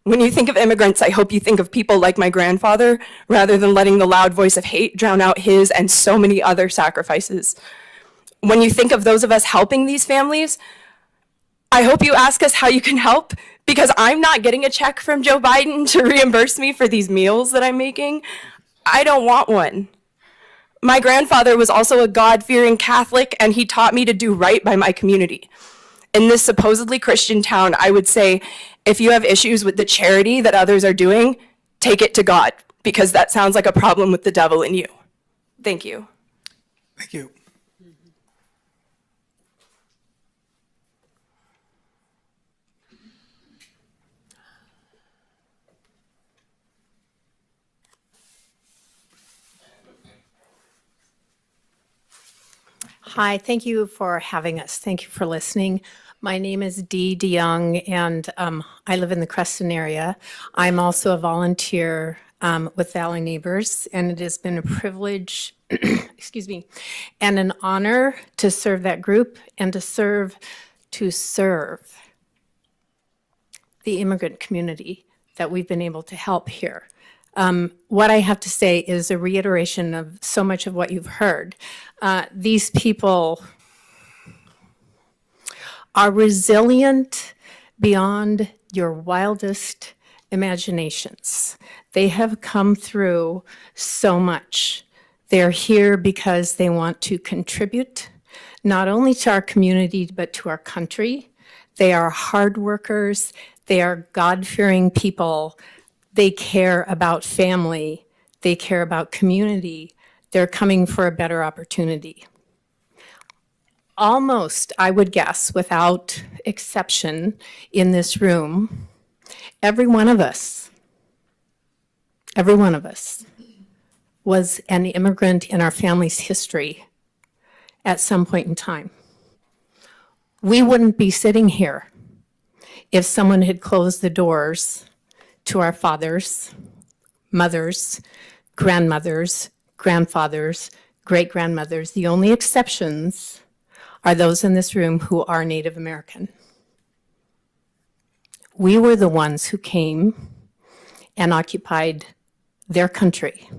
When you think of immigrants, I hope you think of people like my grandfather, rather than letting the loud voice of hate drown out his and so many other sacrifices. When you think of those of us helping these families, I hope you ask us how you can help, because I'm not getting a check from Joe Biden to reimburse me for these meals that I'm making. I don't want one. My grandfather was also a God-fearing Catholic, and he taught me to do right by my community. In this supposedly Christian town, I would say, if you have issues with the charity that others are doing, take it to God, because that sounds like a problem with the devil in you. Thank you. Thank you. Hi, thank you for having us. Thank you for listening. My name is Dee DeYoung, and I live in the Creston area. I'm also a volunteer with Valley Neighbors, and it has been a privilege, excuse me, and an honor to serve that group and to serve the immigrant community that we've been able to help here. What I have to say is a reiteration of so much of what you've heard. These people are resilient beyond your wildest imaginations. They have come through so much. They're here because they want to contribute, not only to our community, but to our country. They are hard workers. They are God-fearing people. They care about family. They care about community. They're coming for a better opportunity. Almost, I would guess, without exception in this room, every one of us was an immigrant in our family's history at some point in time. We wouldn't be sitting here if someone had closed the doors to our fathers, mothers, grandmothers, grandfathers, great-grandmothers. The only exceptions are those in this room who are Native American. We were the ones who came and occupied their country,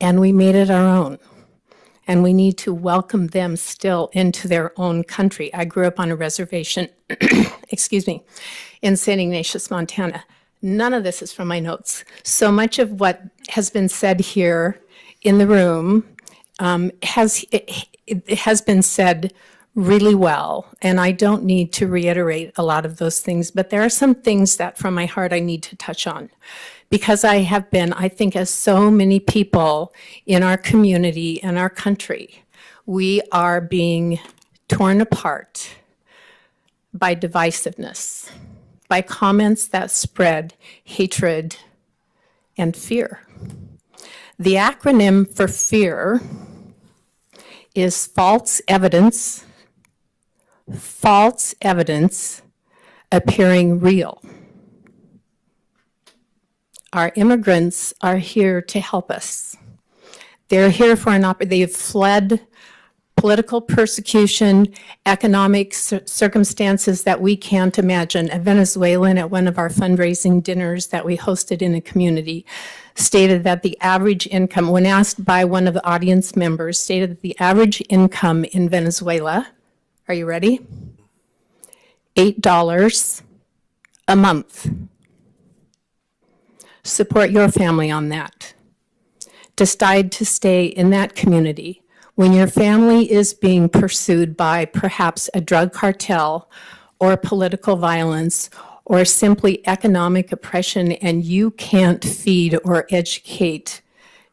and we made it our own. and we need to welcome them still into their own country. I grew up on a reservation, excuse me, in St. Ignatius, Montana. None of this is from my notes. So much of what has been said here in the room it has been said really well, and I don't need to reiterate a lot of those things, but there are some things that from my heart I need to touch on. Because I have been, I think, as so many people in our community and our country, we are being torn apart by divisiveness, by comments that spread hatred and fear. The acronym for fear is false evidence appearing real. Our immigrants are here to help us. They're here for they've fled political persecution, economic circumstances that we can't imagine. A Venezuelan at one of our fundraising dinners that we hosted in a community stated that the average income, when asked by one of the audience members, stated that the average income in Venezuela, are you ready? $8 a month. Support your family on that. Decide to stay in that community when your family is being pursued by perhaps a drug cartel or political violence or simply economic oppression, and you can't feed or educate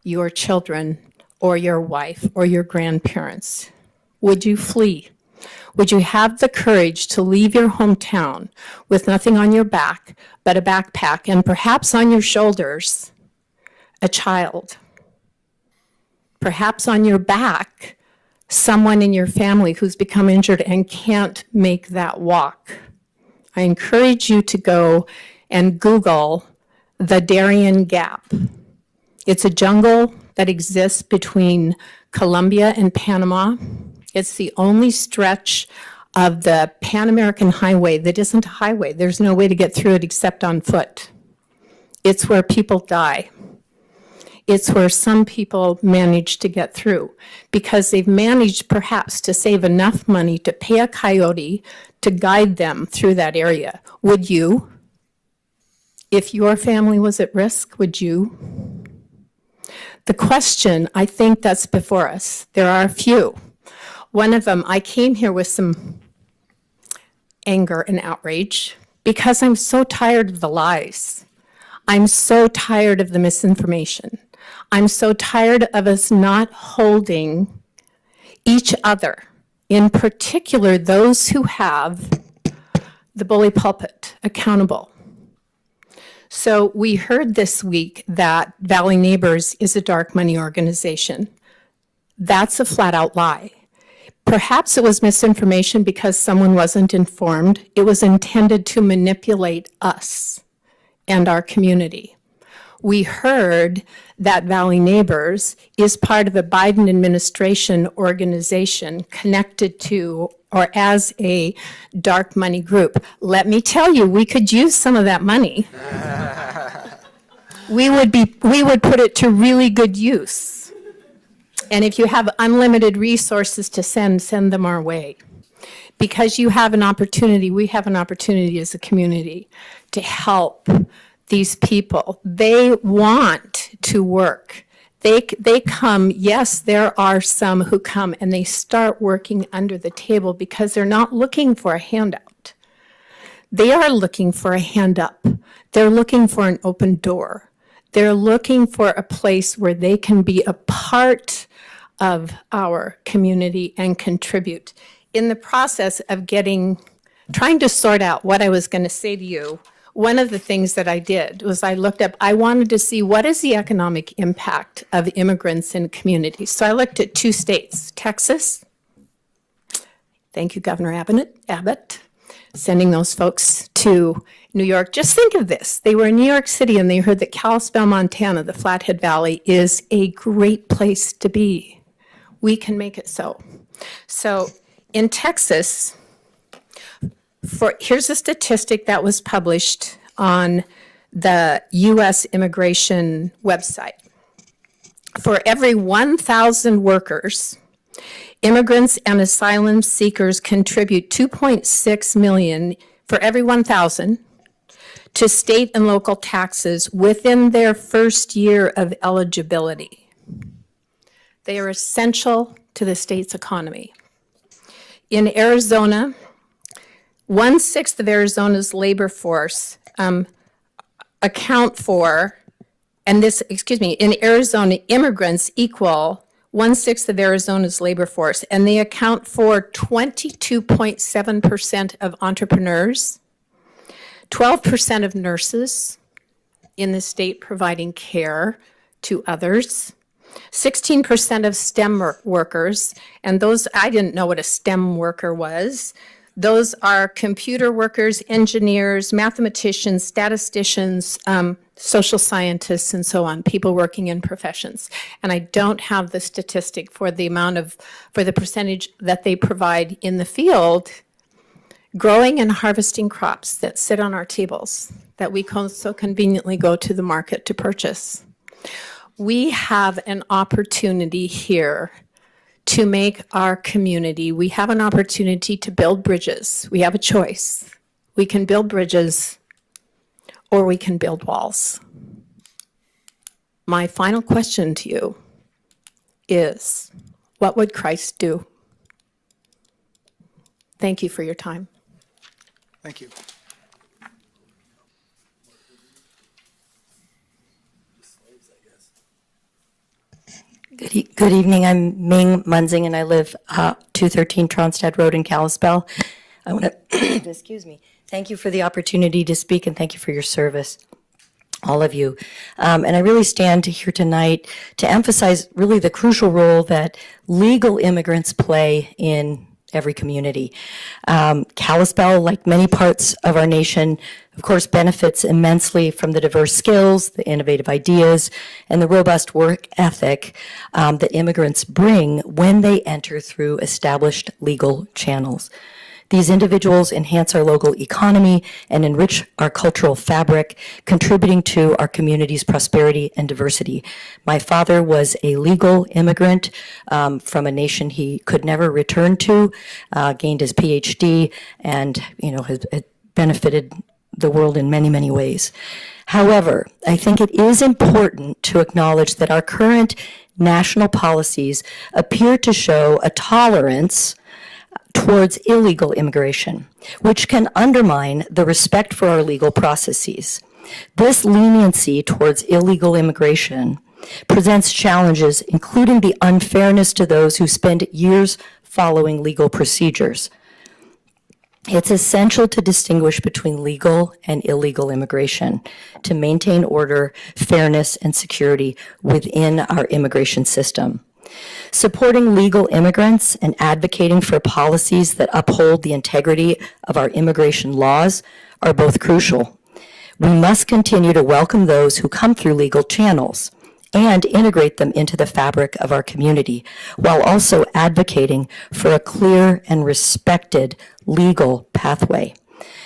your children or your wife or your grandparents. Would you flee? Would you have the courage to leave your hometown with nothing on your back but a backpack and perhaps on your shoulders a child? Perhaps on your back someone in your family who's become injured and can't make that walk. I encourage you to go and Google the Darien Gap. It's a jungle that exists between Colombia and Panama. It's the only stretch of the Pan American Highway that isn't a highway. There's no way to get through it except on foot. It's where people die. It's where some people manage to get through because they've managed perhaps to save enough money to pay a coyote to guide them through that area. Would you? If your family was at risk, would you? The question, I think that's before us. There are a few. One of them, I came here with some anger and outrage because I'm so tired of the lies. I'm so tired of the misinformation. I'm so tired of us not holding each other, in particular those who have the bully pulpit, accountable. So we heard this week that Valley Neighbors is a dark money organization. That's a flat out lie. Perhaps it was misinformation because someone wasn't informed. It was intended to manipulate us and our community. We heard that Valley Neighbors is part of a Biden administration organization connected to or as a dark money group. Let me tell you, we could use some of that money. We would put it to really good use. And if you have unlimited resources to send them our way. Because you have an opportunity, we have an opportunity as a community to help these people. They want to work. They come, yes, there are some who come and they start working under the table because they're not looking for a handout. They are looking for a hand up. They're looking for an open door. They're looking for a place where they can be a part of our community and contribute. In the process of trying to sort out what I was going to say to you, one of the things that I did was I wanted to see what is the economic impact of immigrants in communities. So I looked at 2 states, Texas. Thank you, Governor Abbott, sending those folks to New York. Just think of this. They were in New York City and they heard that Kalispell, Montana, the Flathead Valley, is a great place to be. We can make it so. So in Texas, here's a statistic that was published on the U.S. immigration website. For every 1,000 workers Immigrants and asylum seekers contribute 2.6 million for every 1,000 to state and local taxes within their first year of eligibility. They are essential to the state's economy. In Arizona, 1/6 of Arizona's labor force account for, and this, excuse me, in Arizona, immigrants equal 1/6 of Arizona's labor force, and they account for 22.7% of entrepreneurs, 12% of nurses in the state providing care to others, 16% of STEM workers, and those, I didn't know what a STEM worker was. Those are computer workers, engineers, mathematicians, statisticians, social scientists, and so on, people working in professions. And I don't have the statistic for the percentage that they provide in the field, growing and harvesting crops that sit on our tables that we so conveniently go to the market to purchase. We have an opportunity here to make our community, we have an opportunity to build bridges. We have a choice. We can build bridges or we can build walls. My final question to you is, what would Christ do? Thank you for your time. Thank you. Good evening. I'm Ming Munzing, and I live 213 Tronstad Road in Kalispell. I want to, excuse me, thank you for the opportunity to speak, and thank you for your service, all of you. And I really stand here tonight to emphasize really the crucial role that legal immigrants play in every community. Kalispell, like many parts of our nation, of course, benefits immensely from the diverse skills, the innovative ideas, and the robust work ethic that immigrants bring when they enter through established legal channels. These individuals enhance our local economy and enrich our cultural fabric, contributing to our community's prosperity and diversity. My father was a legal immigrant from a nation he could never return to, gained his PhD, and has benefited the world in many, many ways. However, I think it is important to acknowledge that our current national policies appear to show a tolerance towards illegal immigration, which can undermine the respect for our legal processes. This leniency towards illegal immigration presents challenges, including the unfairness to those who spend years following legal procedures. It's essential to distinguish between legal and illegal immigration to maintain order, fairness, and security within our immigration system. Supporting legal immigrants and advocating for policies that uphold the integrity of our immigration laws are both crucial. We must continue to welcome those who come through legal channels and integrate them into the fabric of our community, while also advocating for a clear and respected legal pathway.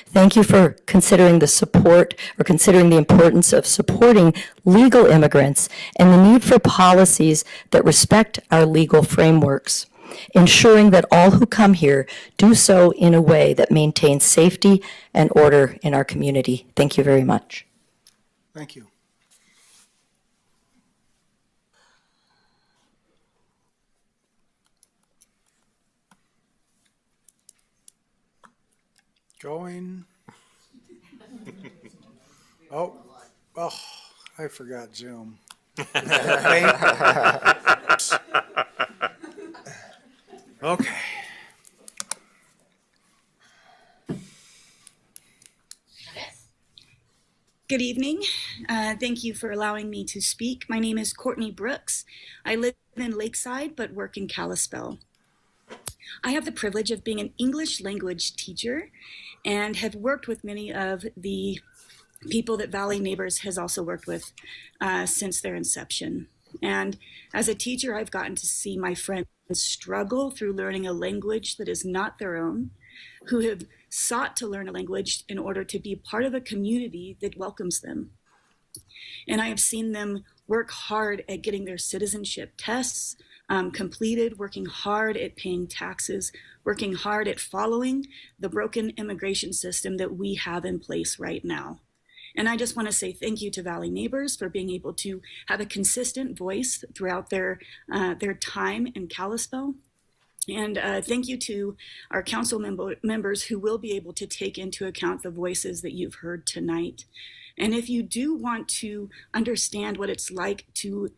Thank you for considering the importance of supporting legal immigrants and the need for policies that respect our legal frameworks, ensuring that all who come here do so in a way that maintains safety and order in our community. Thank you very much. Thank you. Going. Oh, I forgot Zoom. Okay. Good evening. Thank you for allowing me to speak. My name is Courtney Brooks. I live in Lakeside but work in Kalispell. I have the privilege of being an English language teacher and have worked with many of the people that Valley Neighbors has also worked with since their inception. And as a teacher, I've gotten to see my friends struggle through learning a language that is not their own, who have sought to learn a language in order to be part of a community that welcomes them. And I have seen them work hard at getting their citizenship tests completed, working hard at paying taxes, working hard at following the broken immigration system that we have in place right now. And I just want to say thank you to Valley Neighbors for being able to have a consistent voice throughout their time in Kalispell. And thank you to our council members who will be able to take into account the voices that you've heard tonight. And if you do want to understand what it's like to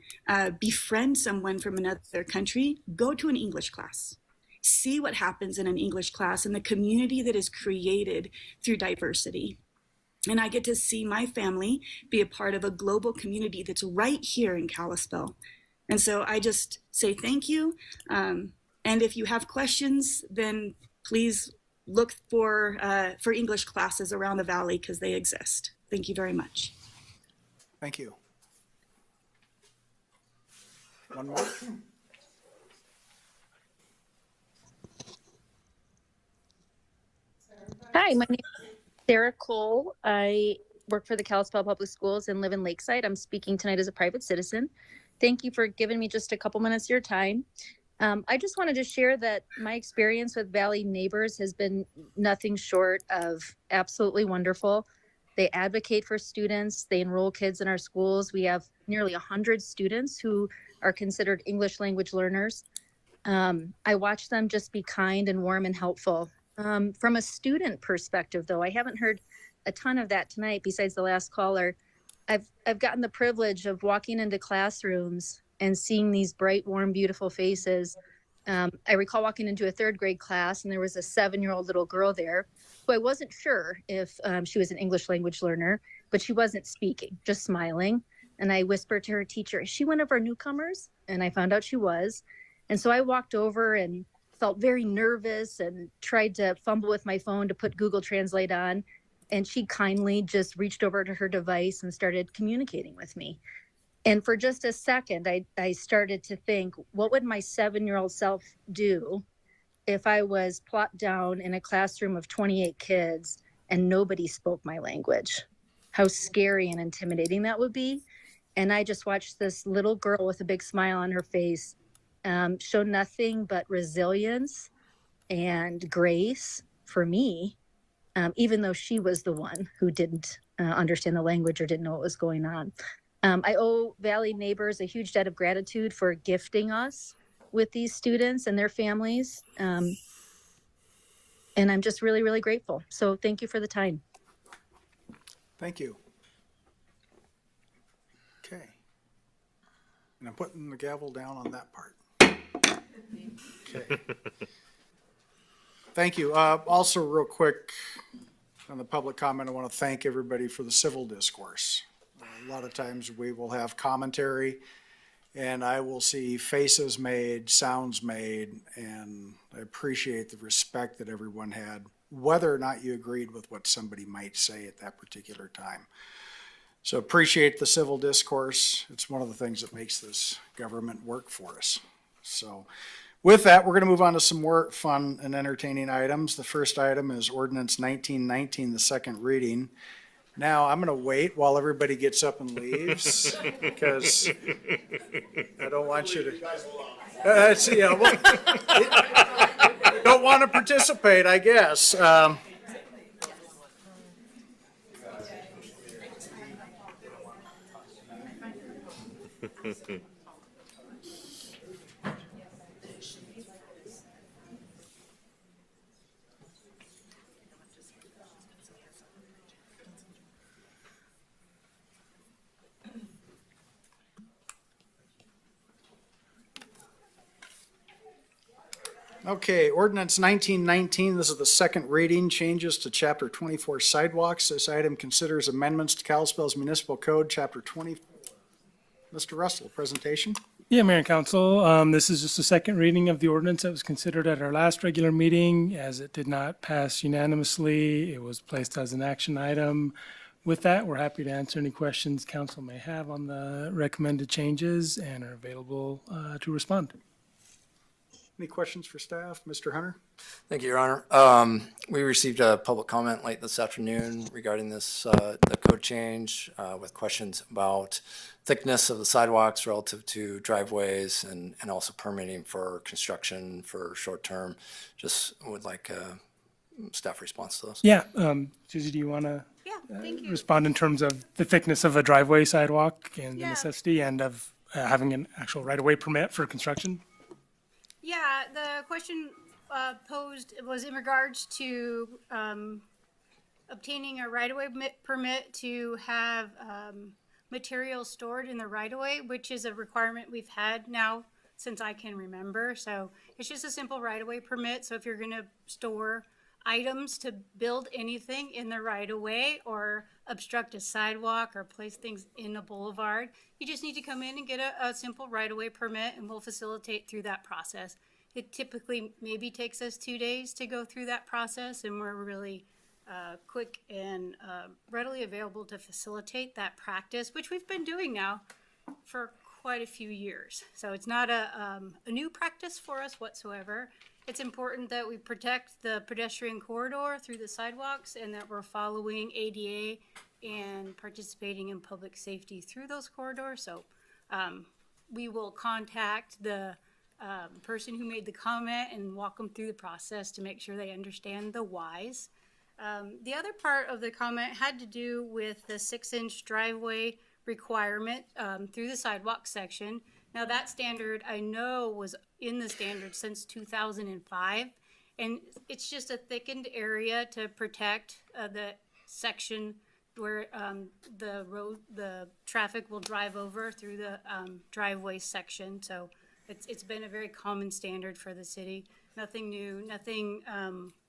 befriend someone from another country, go to an English class. See what happens in an English class and the community that is created through diversity. And I get to see my family be a part of a global community that's right here in Kalispell. And so I just say thank you. And if you have questions, then please look for English classes around the valley because they exist. Thank you very much. Thank you. One more. Hi, my name is Sarah Cole. I work for the Kalispell Public Schools and live in Lakeside. I'm speaking tonight as a private citizen. Thank you for giving me just a couple minutes of your time. I just wanted to share that my experience with Valley Neighbors has been nothing short of absolutely wonderful. They advocate for students. They enroll kids in our schools. We have nearly 100 students who are considered English language learners. I watch them just be kind and warm and helpful. From a student perspective, though, I haven't heard a ton of that tonight besides the last caller. I've gotten the privilege of walking into classrooms and seeing these bright, warm, beautiful faces. I recall walking into a third grade class and there was a 7-year-old little girl there who I wasn't sure if she was an English language learner, but she wasn't speaking, just smiling. And I whispered to her teacher, is she one of our newcomers? And I found out she was. And so I walked over and felt very nervous and tried to fumble with my phone to put Google Translate on. And she kindly just reached over to her device and started communicating with me. And for just a second, I started to think, what would my 7-year-old self do if I was plopped down in a classroom of 28 kids and nobody spoke my language? How scary and intimidating that would be. And I just watched this little girl with a big smile on her face show nothing but resilience and grace for me, even though she was the one who didn't understand the language or didn't know what was going on. I owe Valley Neighbors a huge debt of gratitude for gifting us with these students and their families. And I'm just really, really grateful. So thank you for the time. Thank you. Okay. And I'm putting the gavel down on that part. Okay. Thank you. Also, real quick, on the public comment, I want to thank everybody for the civil discourse. A lot of times we will have commentary and I will see faces made, sounds made, and I appreciate the respect that everyone had, whether or not you agreed with what somebody might say at that particular time. So appreciate the civil discourse. It's one of the things that makes this government work for us. So with that, we're going to move on to some more fun and entertaining items. The first item is ordinance 1919, the second reading. Now, I'm going to wait while everybody gets up and leaves because I don't want you to. Don't want to participate, I guess. Okay, ordinance 1919, this is the second reading, changes to chapter 24 sidewalks. This item considers amendments to Kalispell's municipal code, chapter 20. Mr. Russell, presentation. Yeah, Mayor and Council, this is just a second reading of the ordinance that was considered at our last regular meeting. As it did not pass unanimously, it was placed as an action item. With that, we're happy to answer any questions council may have on the recommended changes and are available to respond. Any questions for staff? Mr. Hunter? Thank you, Your Honor. We received a public comment late this afternoon regarding this, the code change, with questions about thickness of the sidewalks relative to driveways and also permitting for construction for short term. Just would like a staff response to those. Yeah, Susie, do you want to respond in terms of the thickness of a driveway sidewalk and the necessity and of having an actual right-of-way permit for construction? Yeah, the question posed was in regards to obtaining a right-of-way permit to have materials stored in the right-of-way, which is a requirement we've had now since I can remember. So it's just a simple right-of-way permit. So if you're going to store items to build anything in the right-of-way or obstruct a sidewalk or place things in a boulevard, you just need to come in and get a simple right-of-way permit, and we'll facilitate through that process. It typically maybe takes us 2 days to go through that process, and we're really quick and readily available to facilitate that practice, which we've been doing now for quite a few years. So it's not a new practice for us whatsoever. It's important that we protect the pedestrian corridor through the sidewalks and that we're following ADA and participating in public safety through those corridors. So we will contact the person who made the comment and walk them through the process to make sure they understand the whys. The other part of the comment had to do with the 6-inch driveway requirement through the sidewalk section. Now that standard I know was in the standard since 2005, and it's just a thickened area to protect the section where the traffic will drive over through the driveway section. So it's been a very common standard for the city. Nothing new, nothing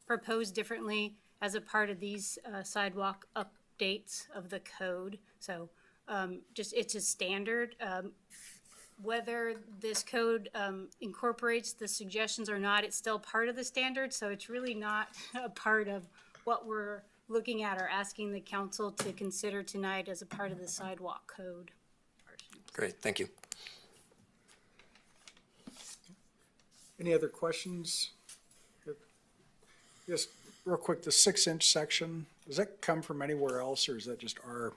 proposed differently as a part of these sidewalk updates of the code. So just it's a standard. Whether this code incorporates the suggestions or not, it's still part of the standard, so it's really not a part of what we're looking at or asking the council to consider tonight as a part of the sidewalk code. Great, thank you. Any other questions? Just real quick, the 6-inch section, does that come from anywhere else, or is that just our?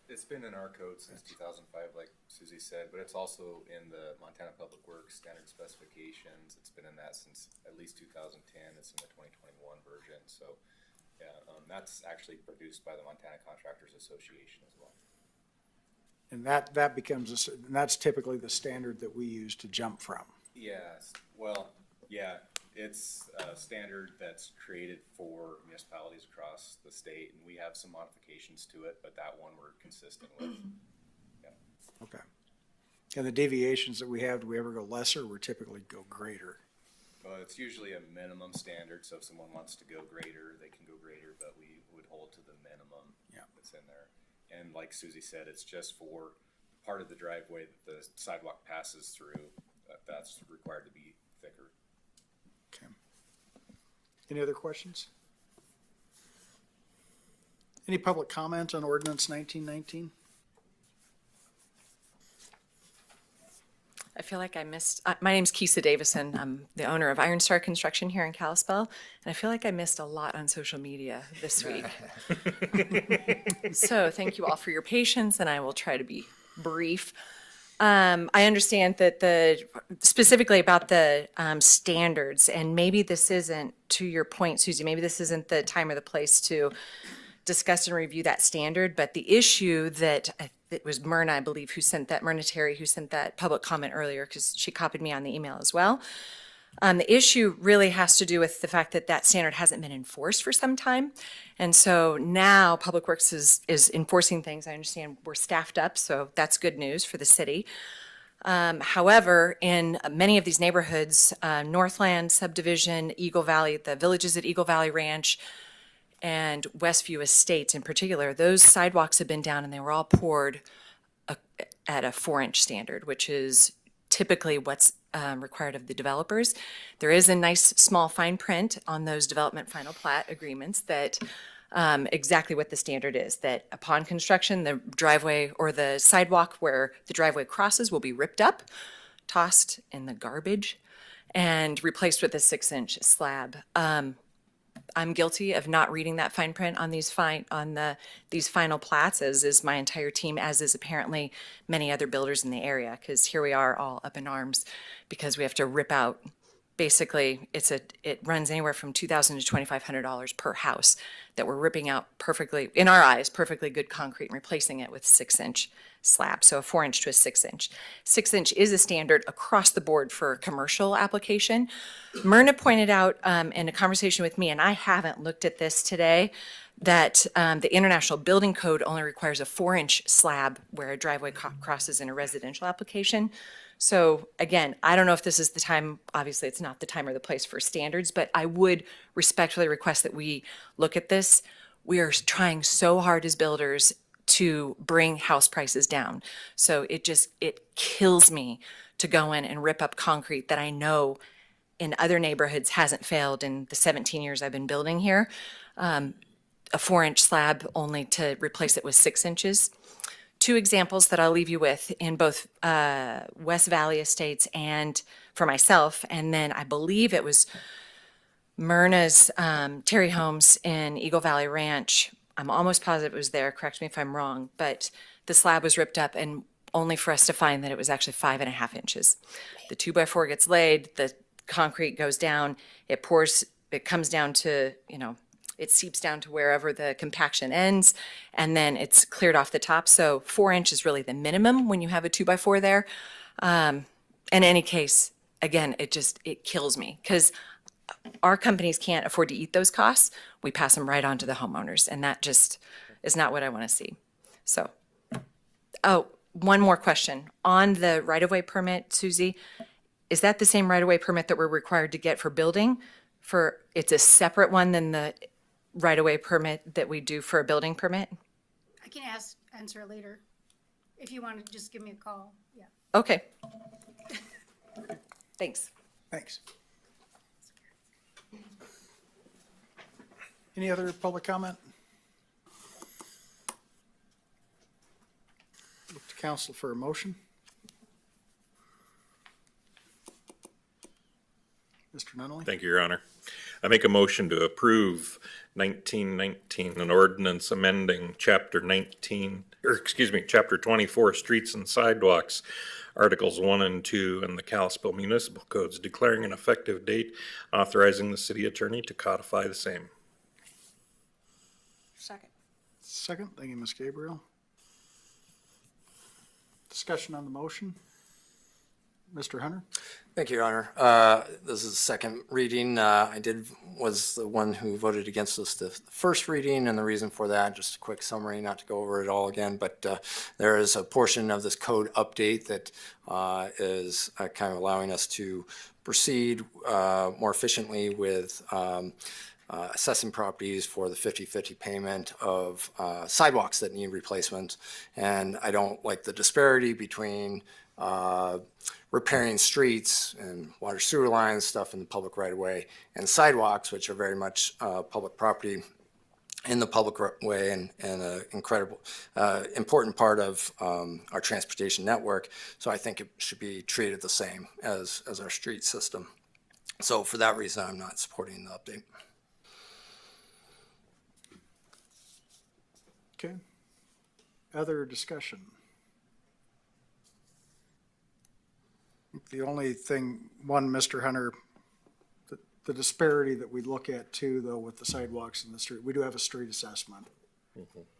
It's been in our code since 2005, like Susie said, but it's also in the Montana Public Works standard specifications. It's been in that since at least 2010. It's in the 2021 version. So yeah, that's actually produced by the Montana Contractors Association as well. And that becomes, and that's typically the standard that we use to jump from. Yes, well, yeah, it's a standard that's created for municipalities across the state, and we have some modifications to it, but that one we're consistent with. Yeah. Okay. And the deviations that we have, do we ever go lesser, or we typically go greater? Well, it's usually a minimum standard, so if someone wants to go greater, they can go greater, but we would hold to the minimum that's in there. And like Susie said, it's just for part of the driveway that the sidewalk passes through, that's required to be thicker. Okay. Any other questions? Any public comment on ordinance 1919? I feel like I missed, my name's Kisa Davison. I'm the owner of Iron Star Construction here in Kalispell, and I feel like I missed a lot on social media this week. So thank you all for your patience, and I will try to be brief. I understand that specifically about the standards, and maybe this isn't, to your point, Susie, maybe this isn't the time or the place to discuss and review that standard, but the issue that it was Myrna, I believe, Myrna Terry, who sent that public comment earlier, because she copied me on the email as well. The issue really has to do with the fact that that standard hasn't been enforced for some time. And so now Public Works is enforcing things. I understand we're staffed up, so that's good news for the city. However, in many of these neighborhoods, Northland subdivision, Eagle Valley, the villages at Eagle Valley Ranch, and Westview Estates in particular, those sidewalks have been down and they were all poured at a 4-inch standard, which is typically what's required of the developers. There is a nice small fine print on those development final plat agreements that exactly what the standard is, that upon construction, the driveway or the sidewalk where the driveway crosses will be ripped up, tossed in the garbage, and replaced with a 6-inch slab. I'm guilty of not reading that fine print on these final plats, as is my entire team, as is apparently many other builders in the area, because here we are all up in arms because we have to rip out. Basically, it runs anywhere from $2,000 to $2,500 per house that we're ripping out perfectly, in our eyes, perfectly good concrete and replacing it with 6-inch slab. So a 4-inch to a 6-inch. 6-inch is a standard across the board for a commercial application. Myrna pointed out in a conversation with me, and I haven't looked at this today, that the International Building Code only requires a 4-inch slab where a driveway crosses in a residential application. So again, I don't know if this is the time, obviously it's not the time or the place for standards, but I would respectfully request that we look at this. We are trying so hard as builders to bring house prices down. So it kills me to go in and rip up concrete that I know in other neighborhoods hasn't failed in the 17 years I've been building here. A 4-inch slab only to replace it with 6 inches. 2 examples that I'll leave you with in both West Valley Estates and for myself, and then I believe it was Myrna's Terry Homes in Eagle Valley Ranch. I'm almost positive it was there, correct me if I'm wrong, but the slab was ripped up and only for us to find that it was actually 5.5 inches. The 2x4 gets laid, the concrete goes down, it pours, it comes down to, it seeps down to wherever the compaction ends, and then it's cleared off the top. So 4 inch is really the minimum when you have a 2x4 there. In any case, again, it kills me because our companies can't afford to eat those costs. We pass them right on to the homeowners, and that just is not what I want to see. So, one more question. On the right-of-way permit, Susie, is that the same right-of-way permit that we're required to get for building? It's a separate one than the right-of-way permit that we do for a building permit? I can answer it later. If you want to just give me a call, yeah. Okay. Thanks. Thanks. Any other public comment? Look to council for a motion. Mr. Nunley? Thank you, Your Honor. I make a motion to approve 1919, an ordinance amending Chapter 24, Streets and Sidewalks, Articles 1 and 2, and the Kalispell Municipal Codes, declaring an effective date, authorizing the city attorney to codify the same. Second. Thank you, Ms. Gabriel. Discussion on the motion. Mr. Hunter? Thank you, Your Honor. This is the second reading. Was the one who voted against this the first reading, and the reason for that, just a quick summary, not to go over it all again, but there is a portion of this code update that is kind of allowing us to proceed more efficiently with assessing properties for the 50-50 payment of sidewalks that need replacement. And I don't like the disparity between repairing streets and water sewer lines, stuff in the public right of way, and sidewalks, which are very much public property in the public way and an incredible, important part of our transportation network. So I think it should be treated the same as our street system. So for that reason, I'm not supporting the update. Okay. Other discussion? The only thing, Mr. Hunter, the disparity that we look at too, though, with the sidewalks in the street, we do have a street assessment.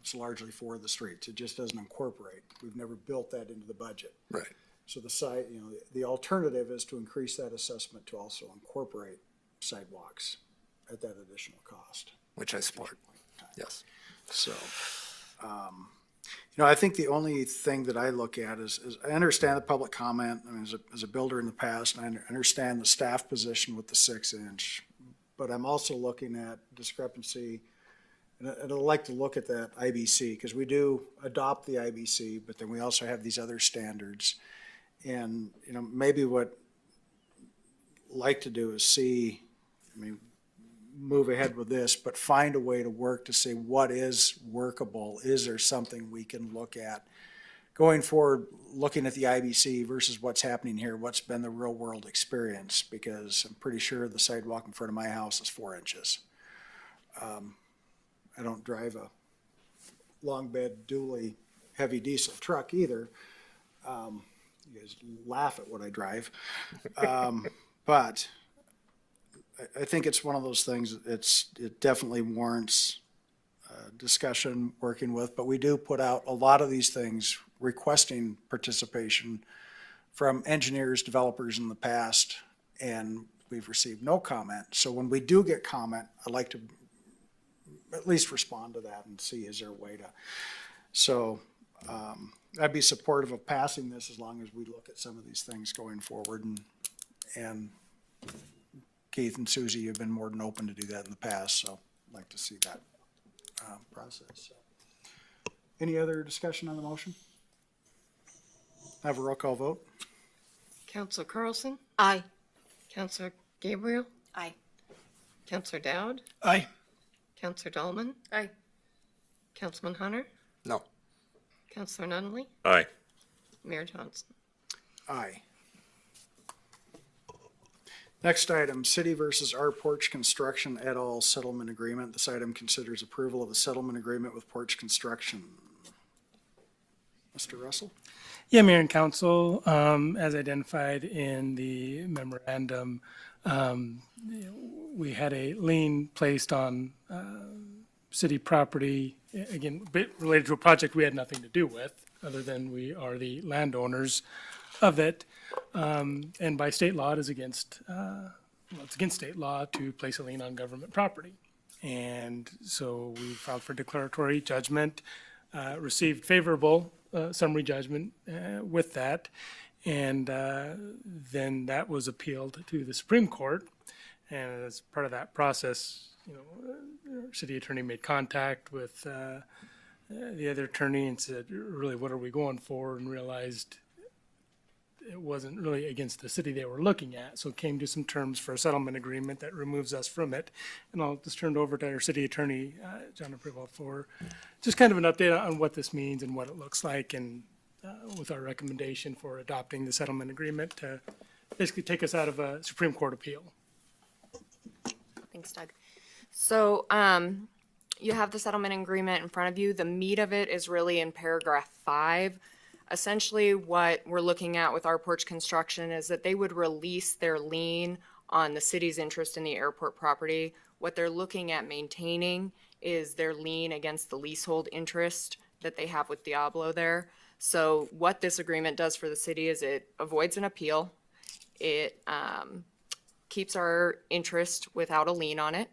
It's largely for the streets. It just doesn't incorporate. We've never built that into the budget. Right. So the alternative is to increase that assessment to also incorporate sidewalks at that additional cost. Which I support, yes. So, I think the only thing that I look at is I understand the public comment. I mean, as a builder in the past, and I understand the staff position with the 6-inch, but I'm also looking at discrepancy, and I'd like to look at that IBC, because we do adopt the IBC, but then we also have these other standards. And, maybe what I'd like to do is move ahead with this, but find a way to work to say what is workable. Is there something we can look at going forward? looking at the IBC versus what's happening here, what's been the real world experience, because I'm pretty sure the sidewalk in front of my house is 4 inches. I don't drive a long bed dually heavy diesel truck either. You guys laugh at what I drive. But I think it's one of those things, it definitely warrants discussion, working with, but we do put out a lot of these things requesting participation from engineers, developers in the past, and we've received no comment. So when we do get comment, I'd like to at least respond to that and see, is there a way to, so I'd be supportive of passing this as long as we look at some of these things going forward, and Keith and Susie, you've been more than open to do that in the past, so I'd like to see that process. So. Any other discussion on the motion? Have a roll call vote. Counselor Carlson? Aye. Counselor Gabriel? Aye. Counselor Dowd? Aye. Counselor Dahlman? Aye. Councilman Hunter? No. Counselor Nunley? Aye. Mayor Johnson? Aye. Next item, City versus R Porch Construction et al. Settlement Agreement. This item considers approval of a settlement agreement with Porch Construction. Mr. Russell? Yeah, Mayor and Council, as identified in the memorandum, we had a lien placed on city property, again, related to a project we had nothing to do with, other than we are the landowners of it. And by state law, it is against, it's against state law to place a lien on government property. And so we filed for declaratory judgment, received favorable summary judgment with that. And then that was appealed to the Supreme Court. And as part of that process, our city attorney made contact with the other attorney and said, really, what are we going for? And realized it wasn't really against the city they were looking at. So it came to some terms for a settlement agreement that removes us from it. And I'll just turn it over to our city attorney, John April, for just kind of an update on what this means and what it looks like, and with our recommendation for adopting the settlement agreement to basically take us out of a Supreme Court appeal. Thanks, Doug. So you have the settlement agreement in front of you. The meat of it is really in paragraph 5. Essentially, what we're looking at with our Porch Construction is that they would release their lien on the city's interest in the airport property. What they're looking at maintaining is their lien against the leasehold interest that they have with Diablo there. So what this agreement does for the city is it avoids an appeal. It keeps our interest without a lien on it,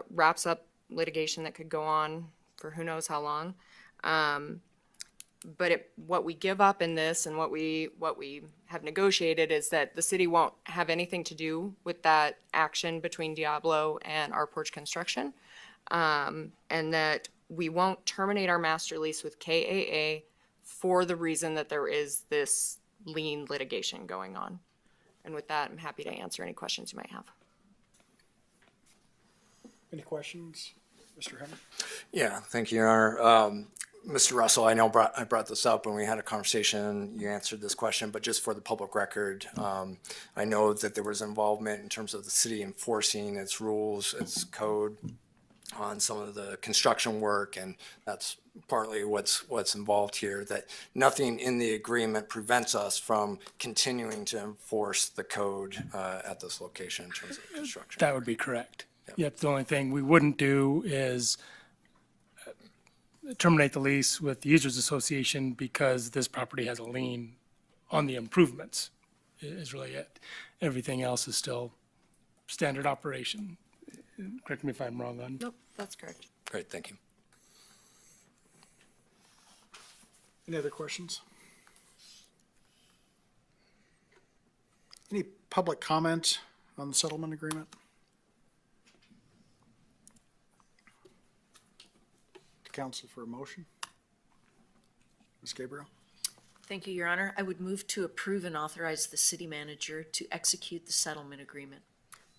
wraps up litigation that could go on for who knows how long. But what we give up in this and what we have negotiated is that the city won't have anything to do with that action between Diablo and our Porch Construction, and that we won't terminate our master lease with KAA for the reason that there is this lien litigation going on. And with that, I'm happy to answer any questions you might have. Any questions, Mr. Hunter? Yeah, thank you, Your Honor. Mr. Russell, I know I brought this up when we had a conversation. You answered this question, but just for the public record, I know that there was involvement in terms of the city enforcing its rules, its code on some of the construction work, and that's partly what's involved here, that nothing in the agreement prevents us from continuing to enforce the code at this location in terms of construction. That would be correct. Yep, the only thing we wouldn't do is terminate the lease with the Users Association because this property has a lien on the improvements, is really it. Everything else is still standard operation. Correct me if I'm wrong on. Nope, that's correct. Great, thank you. Any other questions? Any public comment on the settlement agreement? To council for a motion? Ms. Gabriel? Thank you, Your Honor. I would move to approve and authorize the city manager to execute the settlement agreement.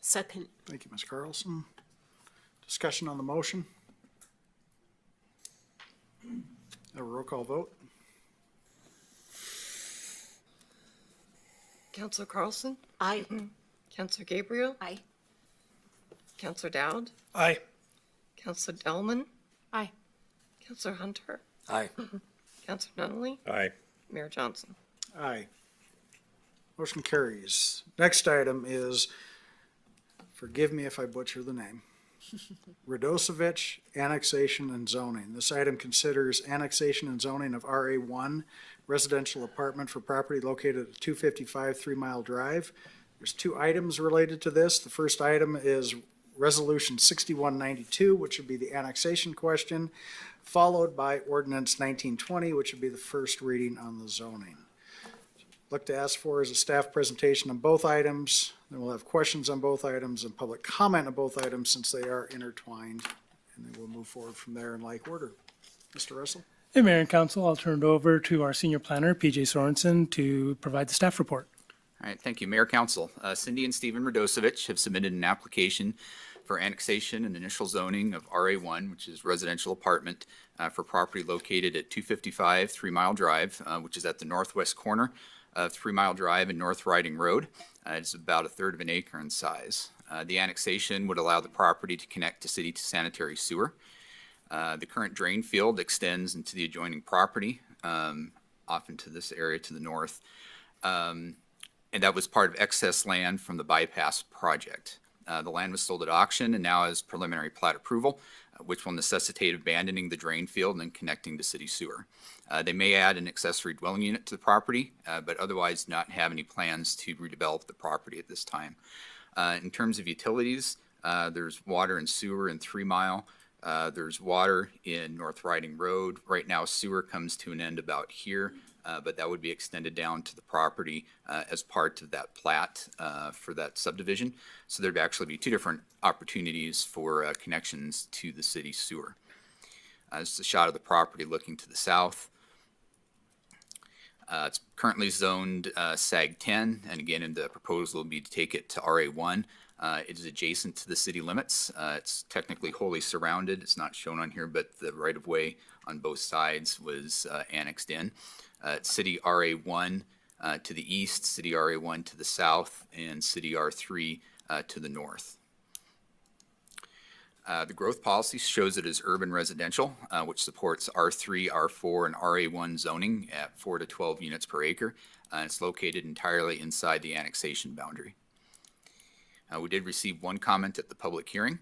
Second. Thank you, Ms. Carlson. Discussion on the motion? A roll call vote? Counselor Carlson? Aye. Counselor Gabriel? Aye. Counselor Dowd? Aye. Counselor Delman? Aye. Counselor Hunter? Aye. Counselor Nunley? Aye. Mayor Johnson? Aye. Motion carries. Next item is, forgive me if I butcher the name, Radosevich Annexation and Zoning. This item considers annexation and zoning of RA1 residential apartment for property located at 255 3 Mile Drive. There's two items related to this. The first item is Resolution 6192, which would be the annexation question, followed by Ordinance 1920, which would be the first reading on the zoning. Look to ask for is a staff presentation on both items. Then we'll have questions on both items and public comment on both items since they are intertwined. And then we'll move forward from there in like order. Mr. Russell? Hey, Mayor and Council, I'll turn it over to our senior planner, PJ Sorensen, to provide the staff report. All right, thank you, Mayor, Council. Cindy and Stephen Radosevich have submitted an application for annexation and initial zoning of RA1, which is residential apartment for property located at 255 3 Mile Drive, which is at the northwest corner of 3 Mile Drive and North Riding Road. It's about a third of an acre in size. The annexation would allow the property to connect to city sanitary sewer. The current drain field extends into the adjoining property, off into this area to the north. And that was part of excess land from the bypass project. The land was sold at auction and now has preliminary plat approval, which will necessitate abandoning the drain field and then connecting to city sewer. They may add an accessory dwelling unit to the property, but otherwise not have any plans to redevelop the property at this time. In terms of utilities, there's water and sewer in 3 Mile. There's water in North Riding Road. Right now, sewer comes to an end about here, but that would be extended down to the property as part of that plat for that subdivision. So there'd actually be two different opportunities for connections to the city sewer. This is a shot of the property looking to the south. It's currently zoned SAG 10, and again, in the proposal would be to take it to RA1. It is adjacent to the city limits. It's technically wholly surrounded. It's not shown on here, but the right-of-way on both sides was annexed in. City RA1 to the east, City RA1 to the south, and City R3 to the north. The growth policy shows it as urban residential, which supports R3, R4, and RA1 zoning at 4 to 12 units per acre. It's located entirely inside the annexation boundary. We did receive one comment at the public hearing.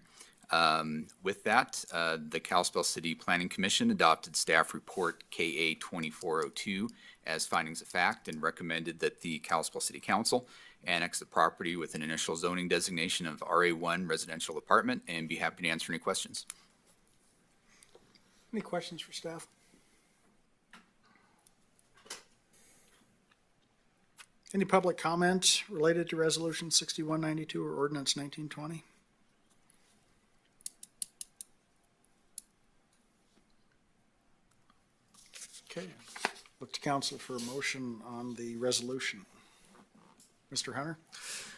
With that, the Kalispell City Planning Commission adopted staff report KA 2402 as findings of fact and recommended that the Kalispell City Council annex the property with an initial zoning designation of RA1 residential apartment, and be happy to answer any questions. Any questions for staff? Any public comment related to Resolution 6192 or Ordinance 1920? Okay, look to council for a motion on the resolution. Mr. Hunter?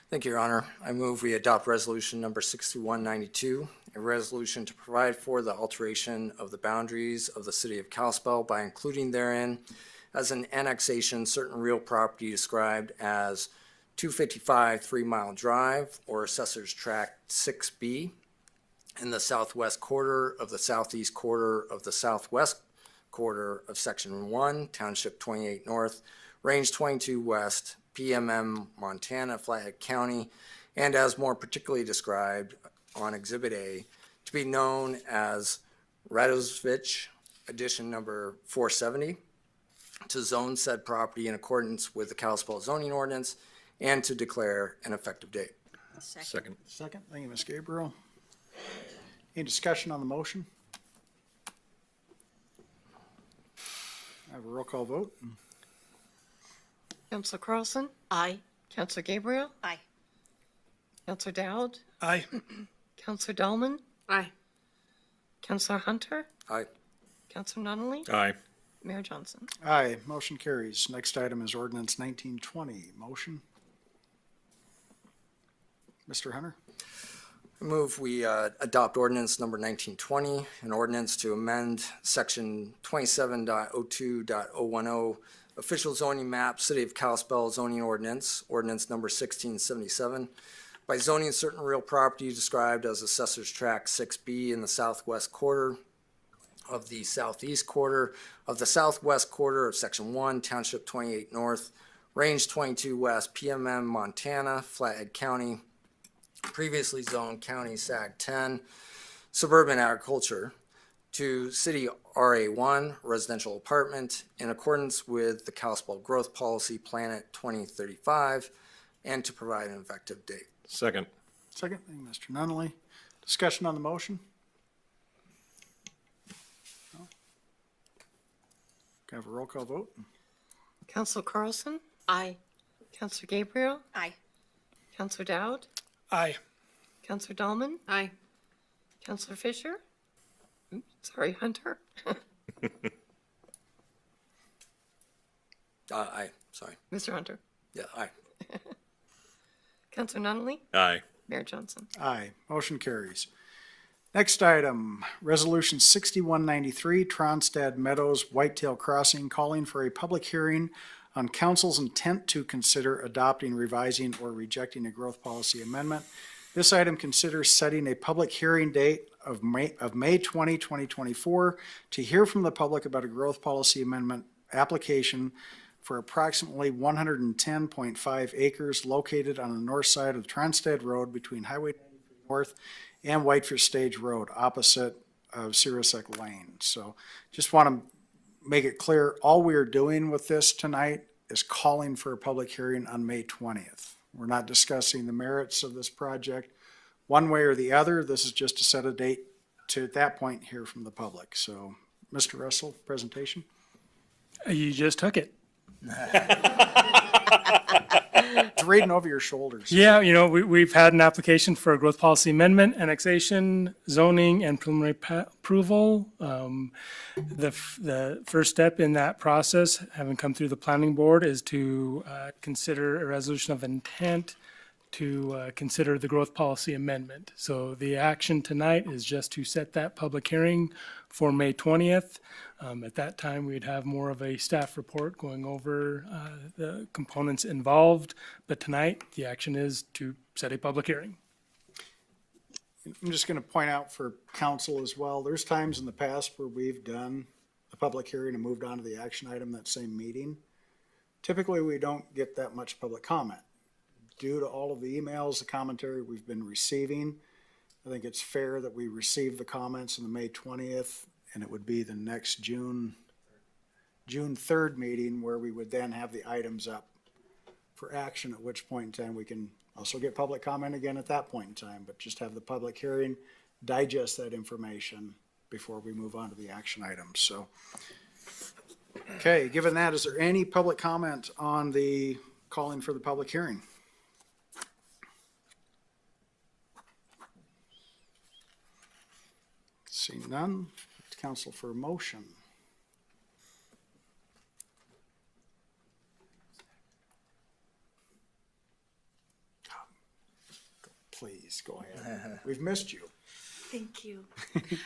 Thank you, Your Honor. I move we adopt resolution number 6192, a resolution to provide for the alteration of the boundaries of the city of Kalispell by including therein as an annexation certain real property described as 255 3 Mile Drive or Assessor's Tract 6B in the southwest quarter of the southeast quarter of the southwest quarter of Section 1, Township 28 North, Range 22 West, PMM, Montana, Flathead County, and as more particularly described on Exhibit A, to be known as Radosevich Edition Number 470, to zone said property in accordance with the Kalispell zoning ordinance, and to declare an effective date. Second. Second, thank you, Ms. Gabriel. Any discussion on the motion? I have a roll call vote. Counselor Carlson? Aye. Counselor Gabriel? Aye. Counselor Dowd? Aye. Counselor Delman? Aye. Counselor Hunter? Aye. Counselor Nunley? Aye. Mayor Johnson? Aye, motion carries. Next item is Ordinance 1920. Motion? Mr. Hunter? I move we adopt ordinance number 1920, an ordinance to amend section 27.02.010 official zoning map, City of Kalispell zoning ordinance, ordinance number 1677, by zoning certain real property described as Assessor's Tract 6B in the southwest quarter of the southeast quarter of the southwest quarter of Section 1, Township 28 North, Range 22 West, PMM, Montana, Flathead County, previously zoned County SAG 10, suburban agriculture, to City RA1 residential apartment in accordance with the Kalispell Growth Policy Planet 2035, and to provide an effective date. Second. Second, thank you, Mr. Nunley. Discussion on the motion? No? Can I have a roll call vote? Counselor Carlson? Aye. Counselor Gabriel? Aye. Counselor Dowd? Aye. Counselor Dahlman? Aye. Counselor Fisher? Oops, sorry, Hunter? Aye, sorry. Mr. Hunter? Yeah, aye. Counselor Nunley? Aye. Mayor Johnson? Aye, motion carries. Next item, Resolution 6193, Tronstad Meadows Whitetail Crossing, calling for a public hearing on council's intent to consider adopting, revising, or rejecting a growth policy amendment. This item considers setting a public hearing date of May 20, 2024 to hear from the public about a growth policy amendment application for approximately 110.5 acres located on the north side of Tronstad Road between Highway 93 North and Whitefish Stage Road, opposite of Sirisek Lane. So just want to make it clear, all we are doing with this tonight is calling for a public hearing on May 20th. We're not discussing the merits of this project one way or the other. This is just to set a date to, at that point, hear from the public. So, Mr. Russell, presentation? You just took it. It's reading over your shoulders. Yeah, we've had an application for a growth policy amendment, annexation, zoning, and preliminary approval. The first step in that process, having come through the planning board, is to consider a resolution of intent to consider the growth policy amendment. So the action tonight is just to set that public hearing for May 20th. At that time, we'd have more of a staff report going over the components involved. But tonight, the action is to set a public hearing. I'm just going to point out for council as well, there's times in the past where we've done the public hearing and moved on to the action item that same meeting. Typically, we don't get that much public comment. Due to all of the emails, the commentary we've been receiving, I think it's fair that we receive the comments on the May 20th, and it would be the next June 3rd meeting where we would then have the items up for action, at which point in time we can also get public comment again at that point in time, but just have the public hearing, digest that information before we move on to the action items. So, okay, given that, is there any public comment on the calling for the public hearing? Seeing none, council for a motion. Please, go ahead. We've missed you. Thank you.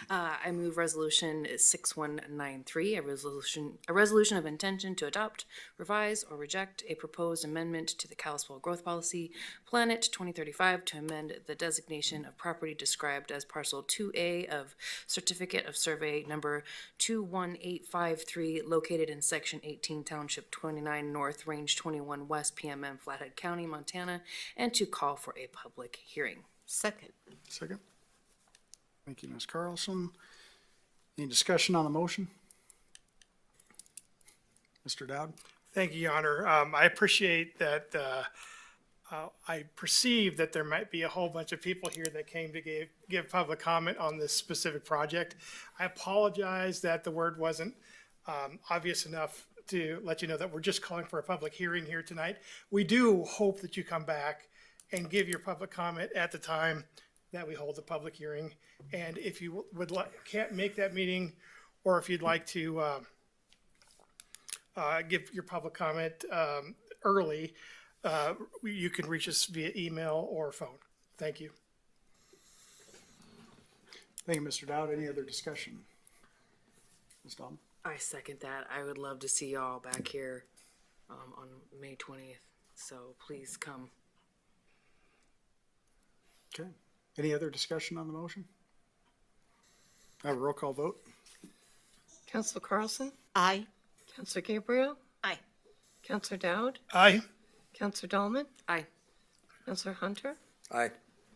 I move resolution 6193, a resolution of intention to adopt, revise, or reject a proposed amendment to the Kalispell Growth Policy Planet 2035 to amend the designation of property described as parcel 2A of Certificate of Survey number 21853 located in section 18 Township 29 North, Range 21 West, PMM, Flathead County, Montana, and to call for a public hearing. Second. Second. Thank you, Ms. Carlson. Any discussion on the motion? Mr. Dowd? Thank you, Your Honor. I appreciate that. I perceive that there might be a whole bunch of people here that came to give public comment on this specific project. I apologize that the word wasn't obvious enough to let you know that we're just calling for a public hearing here tonight. We do hope that you come back and give your public comment at the time that we hold the public hearing. And if you can't make that meeting, or if you'd like to give your public comment early, you can reach us via email or phone. Thank you. Thank you, Mr. Dowd. Any other discussion? Ms. Dahlman? I second that. I would love to see y'all back here on May 20th. So please come. Okay. Any other discussion on the motion? Have a roll call vote? Counselor Carlson? Aye. Counselor Gabriel? Aye. Counselor Dowd? Aye. Counselor Dahlman? Aye. Counselor Hunter? Aye.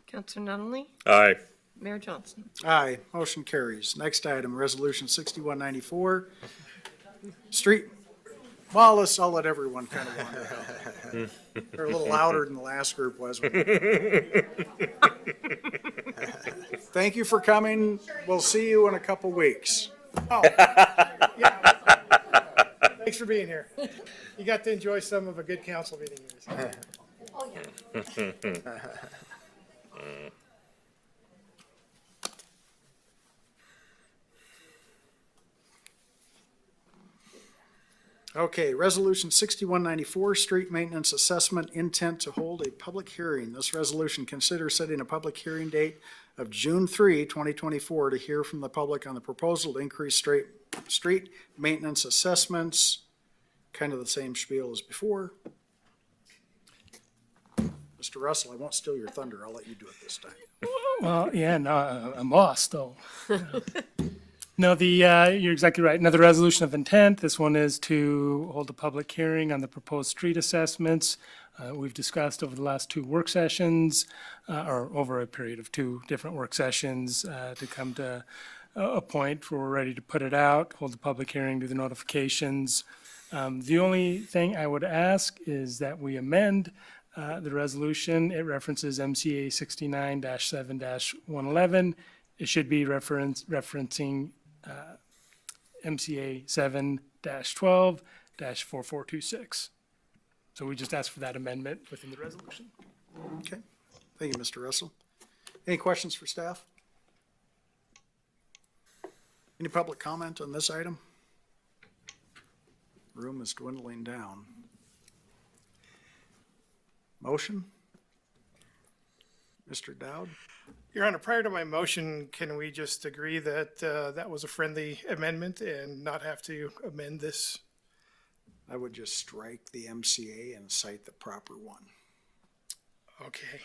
Counselor Nunley? Aye. Mayor Johnson? Aye, motion carries. Next item, Resolution 6194. Street, well, I'll let everyone kind of wander out. They're a little louder than the last group was. Thank you for coming. We'll see you in a couple weeks. Oh, yeah. Thanks for being here. You got to enjoy some of a good council meeting. Oh, yeah. Okay, Resolution 6194, Street Maintenance Assessment, intent to hold a public hearing. This resolution considers setting a public hearing date of June 3, 2024 to hear from the public on the proposal to increase street maintenance assessments. Kind of the same spiel as before. Mr. Russell, I won't steal your thunder. I'll let you do it this time. Well, yeah, no, I'm lost though. No, you're exactly right. Another resolution of intent. This one is to hold a public hearing on the proposed street assessments. We've discussed over the last two work sessions, or over a period of two different work sessions, to come to a point where we're ready to put it out, hold the public hearing, do the notifications. The only thing I would ask is that we amend the resolution. It references MCA 69-7-111. It should be referencing MCA 7-12-4426. So we just ask for that amendment within the resolution. Okay, thank you, Mr. Russell. Any questions for staff? Any public comment on this item? Room is dwindling down. Motion? Mr. Dowd? Your Honor, prior to my motion, can we just agree that that was a friendly amendment and not have to amend this? I would just strike the MCA and cite the proper one. Okay.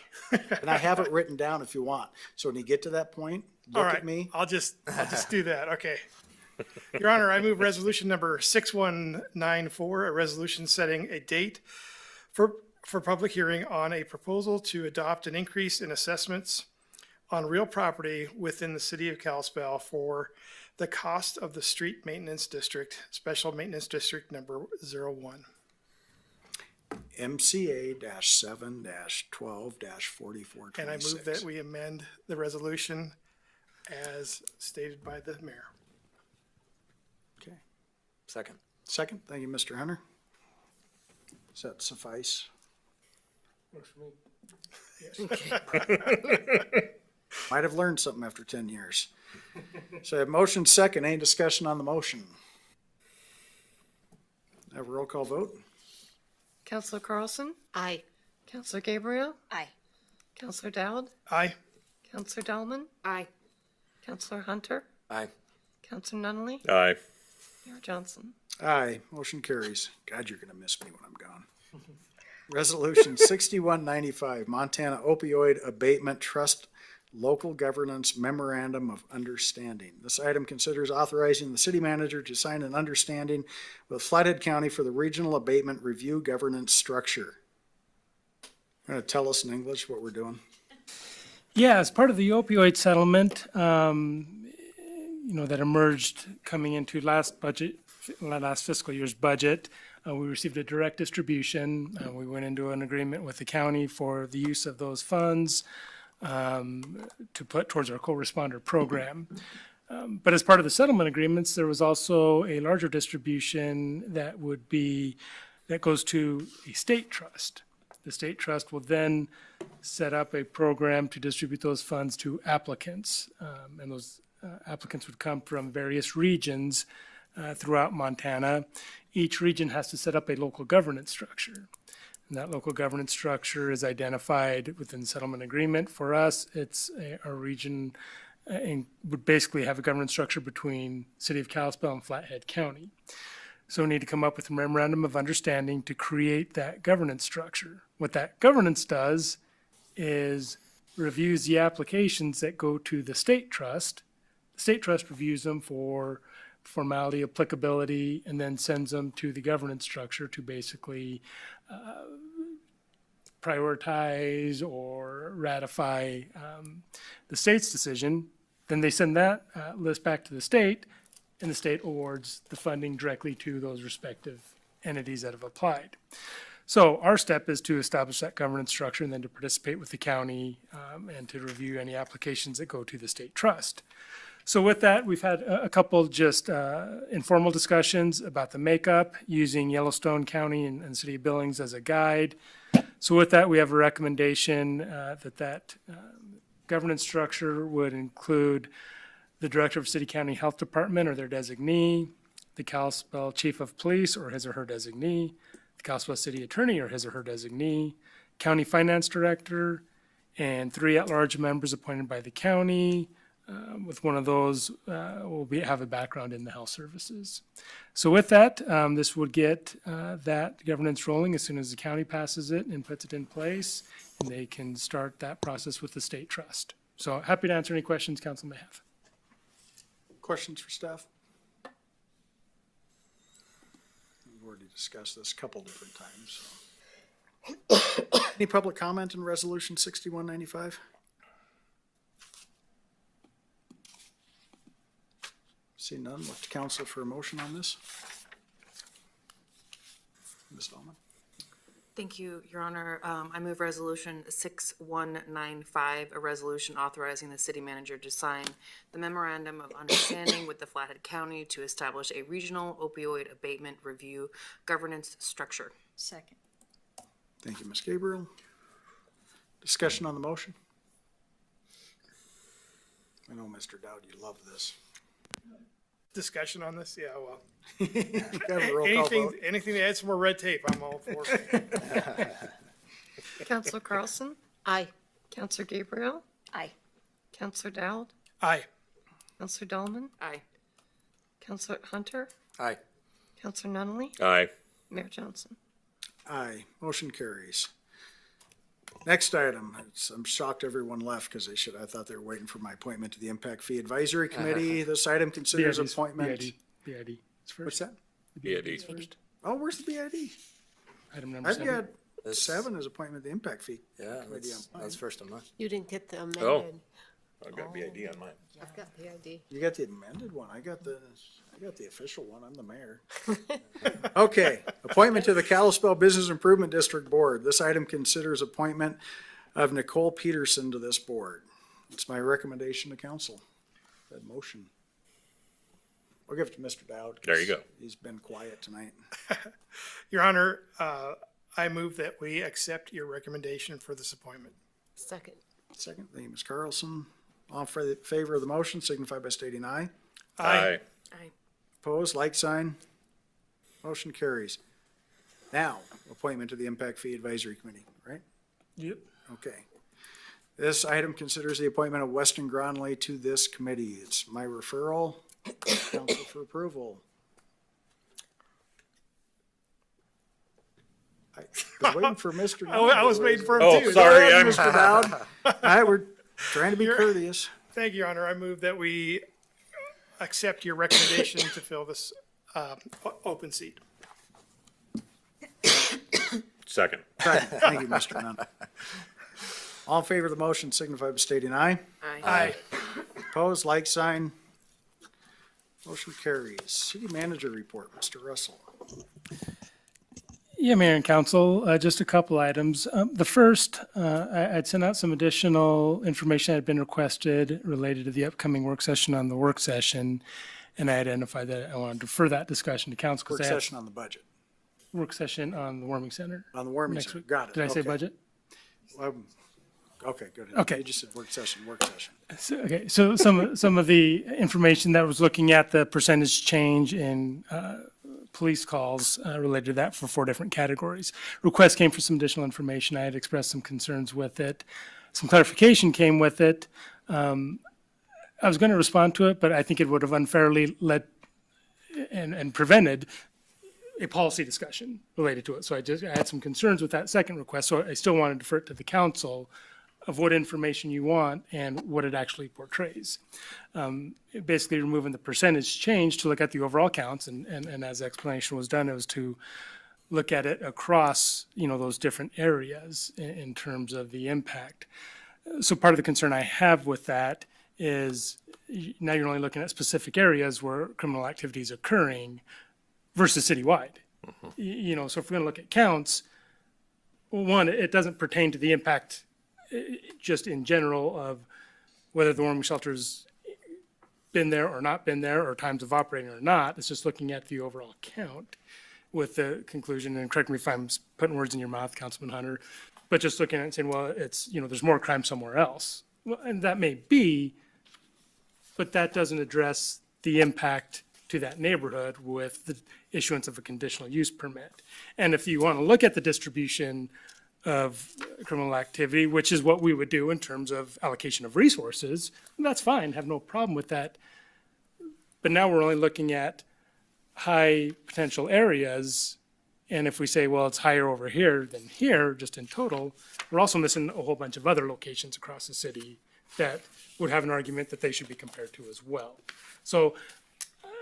And I have it written down if you want. So when you get to that point, All look right, at me. I'll just do that. Okay. Your Honor, I move resolution number 6194, a resolution setting a date for public hearing on a proposal to adopt an increase in assessments on real property within the city of Kalispell for the cost of the street maintenance district, special maintenance district number 01. MCA-7-12-4426. And I move that we amend the resolution as stated by the mayor. Okay. Second. Second, thank you, Mr. Hunter. Does that suffice? Works for me. Might have learned something after 10 years. So I have motion second. Any discussion on the motion? Have a roll call vote? Counselor Carlson? Aye. Counselor Gabriel? Aye. Counselor Dowd? Aye. Counselor Dahlman? Aye. Counselor Hunter? Aye. Counselor Nunley? Aye. Mayor Johnson? Aye, motion carries. God, you're gonna miss me when I'm gone. Resolution 6195, Montana Opioid Abatement Trust Local Governance Memorandum of Understanding. This item considers authorizing the city manager to sign an understanding with Flathead County for the Regional Abatement Review Governance Structure. You're gonna tell us in English what we're doing? Yeah, as part of the opioid settlement, that emerged coming into last fiscal year's budget, we received a direct distribution. We went into an agreement with the county for the use of those funds to put towards our co-responder program. But as part of the settlement agreements, there was also a larger distribution that goes to a state trust. The state trust will then set up a program to distribute those funds to applicants. And those applicants would come from various regions throughout Montana. Each region has to set up a local governance structure. And that local governance structure is identified within the settlement agreement. For us, it's a region and would basically have a governance structure between City of Kalispell and Flathead County. So we need to come up with a memorandum of understanding to create that governance structure. What that governance does is reviews the applications that go to the state trust. The state trust reviews them for formality, applicability, and then sends them to the governance structure to basically prioritize or ratify the state's decision. Then they send that list back to the state, and the state awards the funding directly to those respective entities that have applied. So our step is to establish that governance structure and then to participate with the county and to review any applications that go to the state trust. So with that, we've had a couple just informal discussions about the makeup using Yellowstone County and City of Billings as a guide. So with that, we have a recommendation that governance structure would include the Director of City County Health Department or their designee, the Kalispell Chief of Police or his or her designee, the Kalispell City Attorney or his or her designee, County Finance Director, and 3 at-large members appointed by the county. With one of those will have a background in the health services. So with that, this would get that governance rolling as soon as the county passes it and puts it in place, and they can start that process with the state trust. So happy to answer any questions council may have. Questions for staff? We've already discussed this a couple different times. So. Any public comment on Resolution 6195? See none. Look to council for a motion on this. Ms. Dahlman. Thank you, Your Honor. I move Resolution 6195, a resolution authorizing the city manager to sign the memorandum of understanding with the Flathead County to establish a regional opioid abatement review governance structure. Second. Thank you, Ms. Gabriel. Discussion on the motion? I know, Mr. Dowd, you love this. Discussion on this? Yeah, well. Have a roll call vote. Anything to add some more red tape, I'm all for it. Counselor Carlson? Aye. Counselor Gabriel? Aye. Counselor Dowd? Aye. Counselor Dahlman? Aye. Counselor Hunter? Aye. Counselor Nunley? Aye. Mayor Johnson? Aye. Motion carries. Next item, I'm shocked everyone left because I thought they were waiting for my appointment to the Impact Fee Advisory Committee. This item considers BID's appointment. BID. It's first. What's that? BID. First. Oh, where's the BID? Item number I've 7. got This- 7 as appointment to the Impact Fee. Yeah, Committee that's on mine. first on mine. You didn't get the amended. Oh. I've got BID on mine. I've got the ID. You got the amended one. I got the official one. I'm the mayor. Okay, appointment to the Kalispell Business Improvement District Board. This item considers appointment of Nicole Peterson to this board. It's my recommendation to council. That motion. I'll give it to Mr. Dowd. 'cause There you go. He's been quiet tonight. Your Honor, I move that we accept your recommendation for this appointment. Second. Second, thank you, Ms. Carlson. All in favor of the motion signify by stating aye. Aye. Opposed, like sign. Motion carries. Now, appointment to the Impact Fee Advisory Committee, right? Yep. Okay. This item considers the appointment of Weston Gronley to this committee. It's my referral. Council for approval. I was waiting for Mr. Dowd. I was waiting for him Oh, too. sorry, Go ahead, I'm- Mr. Dowd. All right, we're trying to be courteous. Thank you, Your Honor. I move that we accept your recommendation to fill this open seat. Second. Thank you, Mr. Nunn. All in favor of the motion signify by stating aye. Aye. Opposed, like sign. Motion carries. City manager report, Mr. Russell. Yeah, Mayor and Council, just a couple items. The first, I'd sent out some additional information that had been requested related to the upcoming work session on the work session, and I identified that I wanted to defer that discussion to council. 'cause Work I have session on the budget. Work session on the warming center. On the warming next center. week. Got it. Did I say Okay. budget? Okay, good. Okay. You just said work session. So some of the information that was looking at the percentage change in police calls related to that for 4 different categories. Requests came for some additional information. I had expressed some concerns with it. Some clarification came with it. I was going to respond to it, but I think it would have unfairly led and prevented a policy discussion related to it. So I had some concerns with that second request, so I still wanted to defer it to the council of what information you want and what it actually portrays. Basically removing the percentage change to look at the overall counts, and as the explanation was done, it was to look at it across, those different areas in terms of the impact. So part of the concern I have with that is now you're only looking at specific areas where criminal activity is occurring versus citywide. So if we're going to look at counts, one, it doesn't pertain to the impact just in general of whether the warming shelter's been there or not been there, or times of operating or not. It's just looking at the overall count with the conclusion, and correct me if I'm putting words in your mouth, Councilman Hunter, but just looking at it and saying, well, it's, there's more crime somewhere else. Well, and that may be, but that doesn't address the impact to that neighborhood with the issuance of a conditional use permit. And if you want to look at the distribution of criminal activity, which is what we would do in terms of allocation of resources, that's fine, have no problem with that. But now we're only looking at high potential areas. And if we say, well, it's higher over here than here, just in total, we're also missing a whole bunch of other locations across the city that would have an argument that they should be compared to as well. So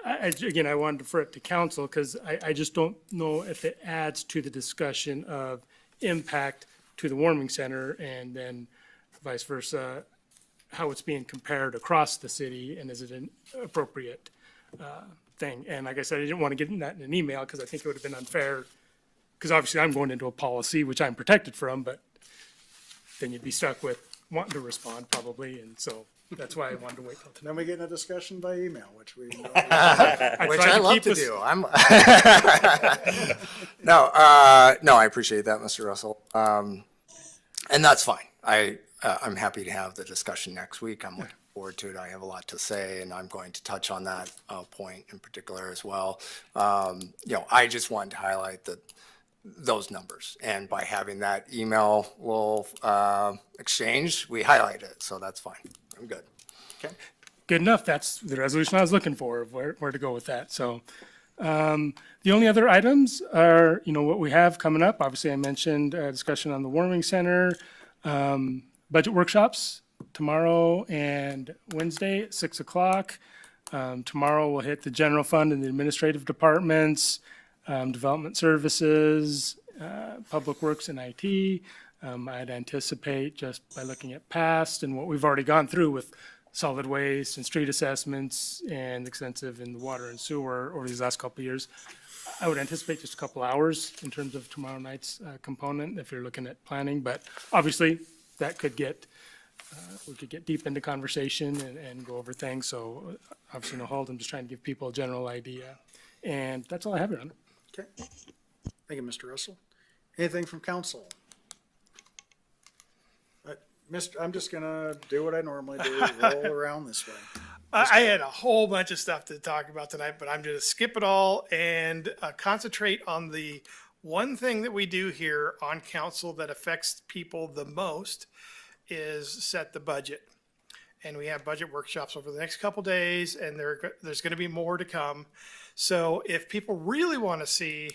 again, I wanted to defer it to council because I just don't know if it adds to the discussion of impact to the warming center and then vice versa, how it's being compared across the city and is it an appropriate thing. And like I said, I didn't want to get that in an email because I think it would have been unfair because obviously I'm going into a policy which I'm protected from, but then you'd be stuck with wanting to respond probably. And so that's why I wanted to wait till tonight. Then we get in a discussion by email, which we. Which I love to do. No, I appreciate that, Mr. Russell. And that's fine. I'm happy to have the discussion next week. I'm looking forward to it. I have a lot to say, and I'm going to touch on that point in particular as well. I just wanted to highlight those numbers, and by having that email exchange, we highlight it, so that's fine. I'm good. Okay. Good enough. That's the resolution I was looking for, of where to go with that. So the only other items are, what we have coming up. Obviously, I mentioned a discussion on the warming center, budget workshops tomorrow and Wednesday at 6 o'clock. Tomorrow we'll hit the general fund and the administrative departments, development services, public works and IT. I'd anticipate just by looking at past and what we've already gone through with solid waste and street assessments and extensive in the water and sewer over these last couple of years, I would anticipate just a couple hours in terms of tomorrow night's component if you're looking at planning. But obviously that could get, we could get deep into conversation and go over things. So obviously no hold. I'm just trying to give people a general idea. And that's all I have, Your Honor. Okay. Thank you, Mr. Russell. Anything from council? I'm just gonna do what I normally do, roll around this way. I had a whole bunch of stuff to talk about tonight, but I'm going to skip it all and concentrate on the one thing that we do here on council that affects people the most is set the budget. And we have budget workshops over the next couple days, and there's going to be more to come. So if people really want to see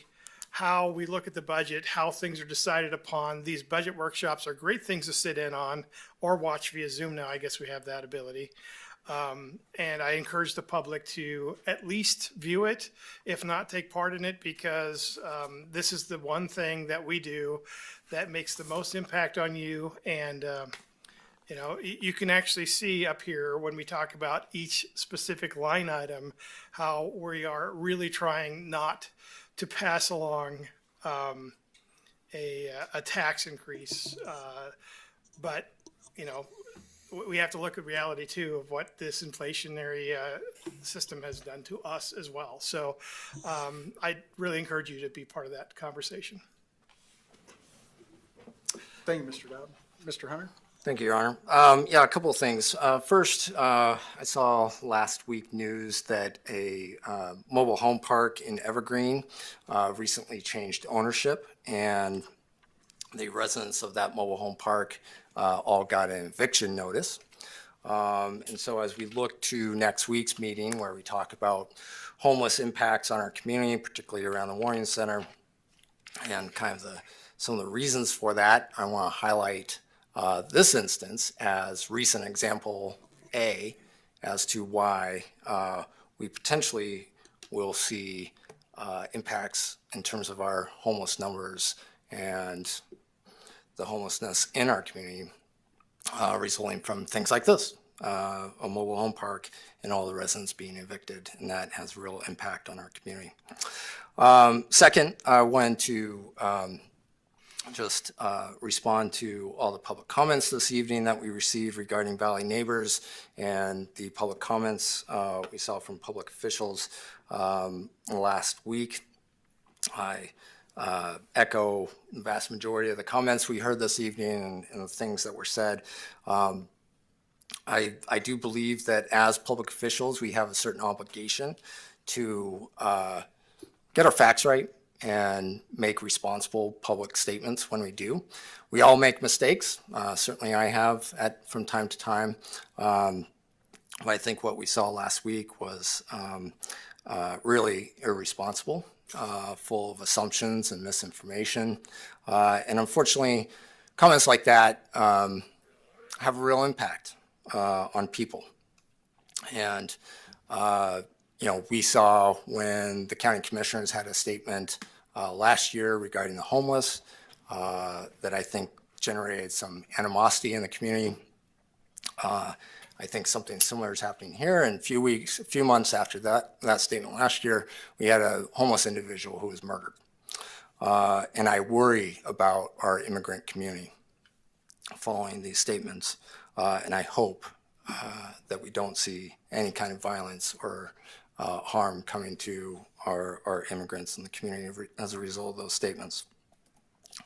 how we look at the budget, how things are decided upon, these budget workshops are great things to sit in on or watch via Zoom now. I guess we have that ability. And I encourage the public to at least view it, if not take part in it, because this is the one thing that we do that makes the most impact on you. And you can actually see up here when we talk about each specific line item, how we are really trying not to pass along a tax increase. But, we have to look at reality too of what this inflationary system has done to us as well. So I really encourage you to be part of that conversation. Thank you, Mr. Dowd. Mr. Hunter? Thank you, Your Honor. A couple of things. First, I saw last week news that a mobile home park in Evergreen recently changed ownership, and the residents of that mobile home park all got an eviction notice. And so as we look to next week's meeting, where we talk about homeless impacts on our community, particularly around the Warning Center, and kind of some of the reasons for that, I want to highlight this instance as recent example A as to why we potentially will see impacts in terms of our homeless numbers and the homelessness in our community resulting from things like this, a mobile home park and all the residents being evicted, and that has real impact on our community. Second, I wanted to just respond to all the public comments this evening that we received regarding Valley Neighbors and the public comments we saw from public officials last week. I echo the vast majority of the comments we heard this evening and the things that were said. I do believe that as public officials, we have a certain obligation to get our facts right and make responsible public statements when we do. We all make mistakes. Certainly I have from time to time. I think what we saw last week was really irresponsible, full of assumptions and misinformation. And unfortunately, comments like that have a real impact on people. And we saw when the county commissioners had a statement last year regarding the homeless that I think generated some animosity in the community. I think something similar is happening here. And a few months after that statement last year, we had a homeless individual who was murdered. And I worry about our immigrant community following these statements. And I hope that we don't see any kind of violence or harm coming to our immigrants in the community as a result of those statements.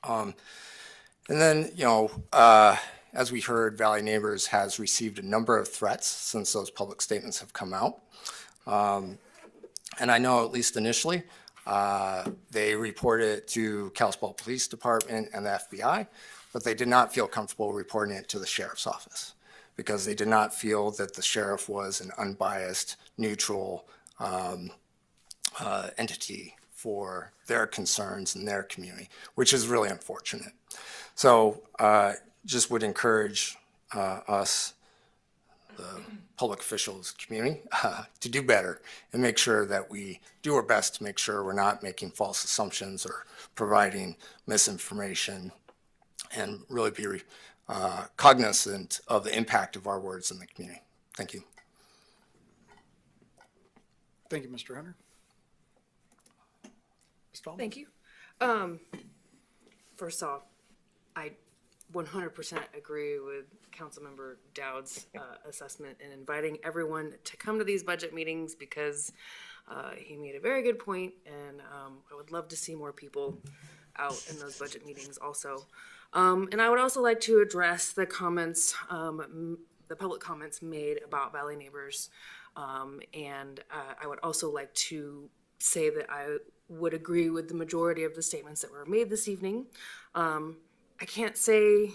And then, as we heard, Valley Neighbors has received a number of threats since those public statements have come out. And I know, at least initially, they reported it to Kalispell Police Department and the FBI, but they did not feel comfortable reporting it to the sheriff's office because they did not feel that the sheriff was an unbiased, neutral entity for their concerns in their community, which is really unfortunate. So just would encourage us, the public officials community, to do better and make sure that we do our best to make sure we're not making false assumptions or providing misinformation, and really be cognizant of the impact of our words in the community. Thank you. Thank you, Mr. Hunter. Ms. Dahlman? Thank you. First off, I 100% agree with Councilmember Dowd's assessment in inviting everyone to come to these budget meetings because he made a very good point, and I would love to see more people out in those budget meetings also. And I would also like to address the comments, the public comments made about Valley Neighbors. And I would also like to say that I would agree with the majority of the statements that were made this evening. I can't say,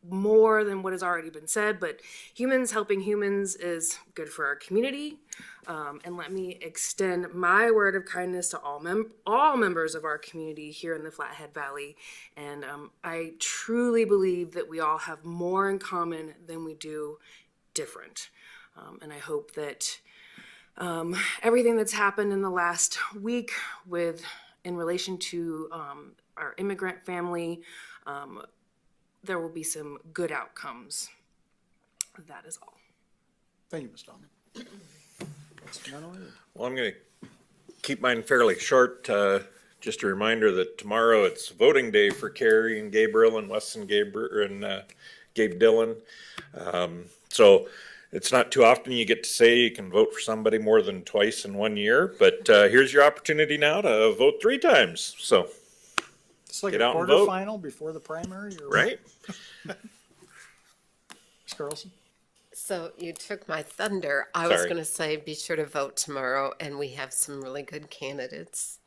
more than what has already been said, but humans helping humans is good for our community. And let me extend my word of kindness to all members of our community here in the Flathead Valley. And I truly believe that we all have more in common than we do different. And I hope that everything that's happened in the last week in relation to our immigrant family, there will be some good outcomes. That is all. Thank you, Ms. Dahlman. Mr. Manuel? Well, I'm going to keep mine fairly short. Just a reminder that tomorrow it's voting day for Carrie and Gabriel and Weston Gabriel and Gabe Dillon. So it's not too often you get to say you can vote for somebody more than twice in 1 year, but here's your opportunity now to vote 3 times. So It's like get a out and vote. quarterfinal before the primary? Or Right? Ms. Carlson? So you took my thunder. I was Sorry. going to say, be sure to vote tomorrow, and we have some really good candidates.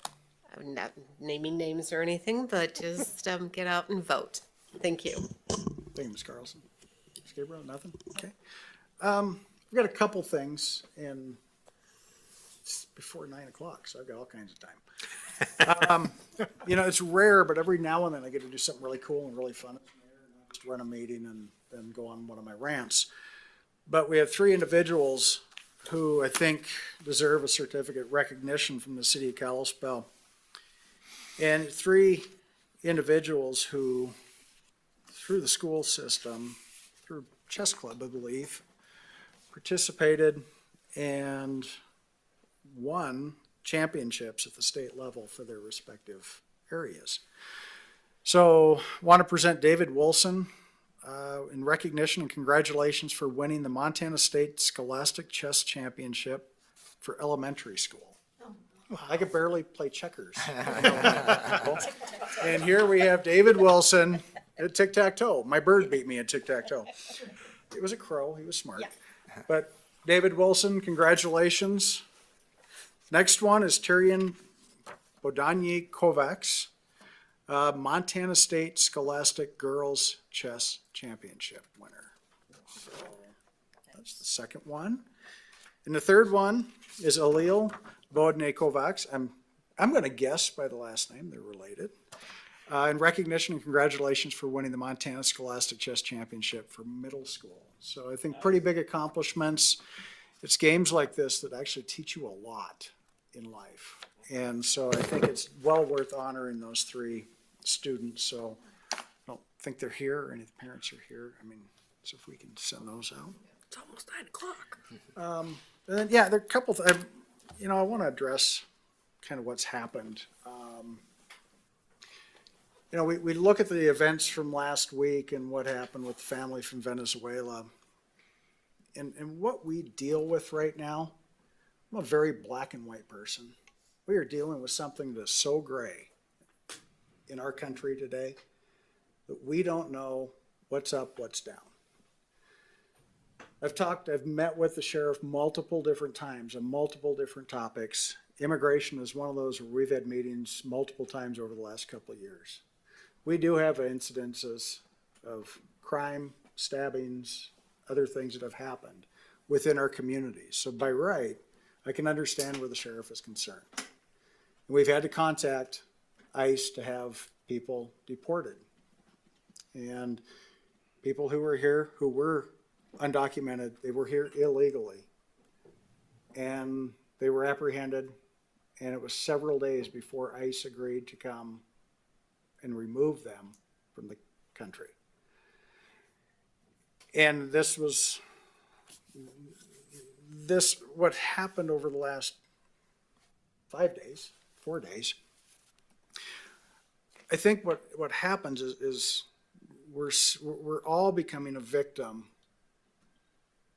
I'm not naming names or anything, but just get out and vote. Thank you. Thank you, Ms. Carlson. Gabriel, nothing? Okay. We've got a couple things and it's before 9 o'clock, so I've got all kinds of time. It's rare, but every now and then I get to do something really cool and really fun. Just run a meeting and then go on one of my rants. But we have three individuals who I think deserve a certificate recognition from the city of Kalispell. And three individuals who, through the school system, through chess club, I believe, participated and won championships at the state level for their respective areas. So want to present David Wilson in recognition and congratulations for winning the Montana State Scholastic Chess Championship for elementary school. I could barely play checkers. And here we have David Wilson at tic-tac-toe. My bird beat me at tic-tac-toe. It was a crow, he was smart. But David Wilson, congratulations. Next one is Tyrion Bodanye Kovacs, Montana State Scholastic Girls Chess Championship winner. So that's the second one. And the third one is Alil Bodanye Kovacs. I'm going to guess by the last name they're related. In recognition and congratulations for winning the Montana Scholastic Chess Championship for middle school. So I think pretty big accomplishments. It's games like this that actually teach you a lot in life. And so I think it's well worth honoring those three students. So I don't think they're here or any of the parents are here. So if we can send those out. It's almost 9 o'clock. And then, there are a couple, I want to address kind of what's happened. We look at the events from last week and what happened with the family from Venezuela. And what we deal with right now, I'm a very black and white person. We are dealing with something that's so gray in our country today that we don't know what's up, what's down. I've met with the sheriff multiple different times on multiple different topics. Immigration is one of those where we've had meetings multiple times over the last couple of years. We do have incidences of crime, stabbings, other things that have happened within our communities. So by right, I can understand where the sheriff is concerned. We've had to contact ICE to have people deported. And people who were here, who were undocumented, they were here illegally. And they were apprehended, and it was several days before ICE agreed to come and remove them from the country. And what happened over the last 4 days, I think what happens is we're all becoming a victim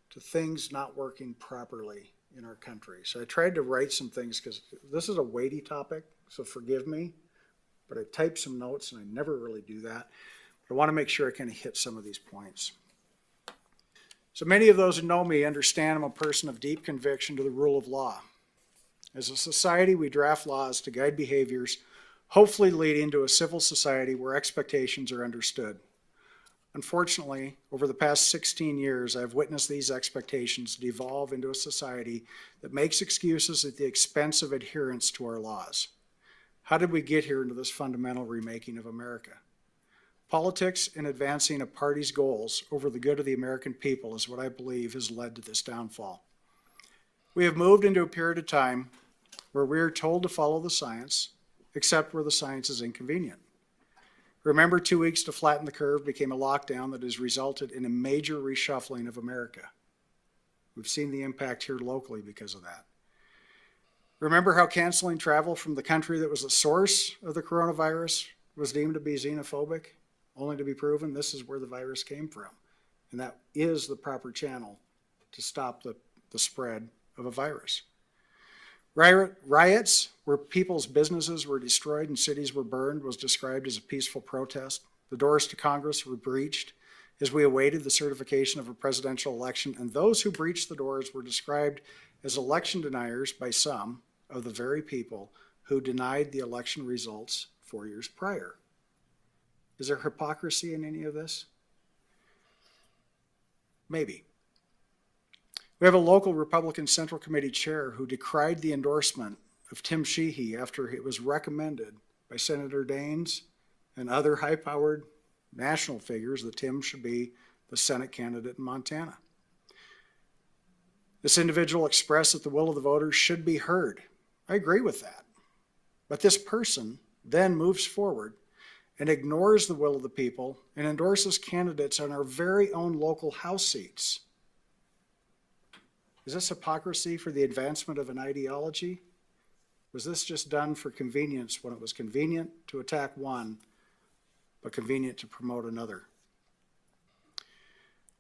to things not working properly in our country. So I tried to write some things because this is a weighty topic, so forgive me, but I typed some notes and I never really do that. But I want to make sure I kind of hit some of these points. So many of those who know me understand I'm a person of deep conviction to the rule of law. As a society, we draft laws to guide behaviors, hopefully leading to a civil society where expectations are understood. Unfortunately, over the past 16 years, I've witnessed these expectations devolve into a society that makes excuses at the expense of adherence to our laws. How did we get here into this fundamental remaking of America? Politics and advancing a party's goals over the good of the American people is what I believe has led to this downfall. We have moved into a period of time where we are told to follow the science, except where the science is inconvenient. Remember, 2 weeks to flatten the curve became a lockdown that has resulted in a major reshuffling of America. We've seen the impact here locally because of that. Remember how canceling travel from the country that was the source of the coronavirus was deemed to be xenophobic, only to be proven this is where the virus came from. And that is the proper channel to stop the spread of a virus. Riots where people's businesses were destroyed and cities were burned was described as a peaceful protest. The doors to Congress were breached as we awaited the certification of a presidential election, and those who breached the doors were described as election deniers by some of the very people who denied the election results 4 years prior. Is there hypocrisy in any of this? Maybe. We have a local Republican Central Committee chair who decried the endorsement of Tim Sheehy after it was recommended by Senator Daines and other high-powered national figures that Tim should be the Senate candidate in Montana. This individual expressed that the will of the voters should be heard. I agree with that. But this person then moves forward and ignores the will of the people and endorses candidates on our very own local House seats. Is this hypocrisy for the advancement of an ideology? Was this just done for convenience when it was convenient to attack one, but convenient to promote another?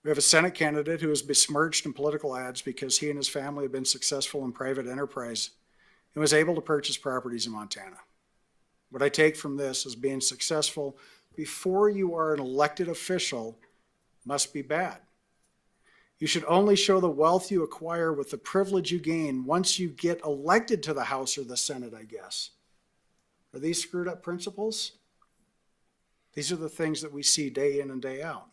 We have a Senate candidate who is besmirched in political ads because he and his family have been successful in private enterprise and was able to purchase properties in Montana. What I take from this is being successful before you are an elected official must be bad. You should only show the wealth you acquire with the privilege you gain once you get elected to the House or the Senate, I guess. Are these screwed up principles? These are the things that we see day in and day out.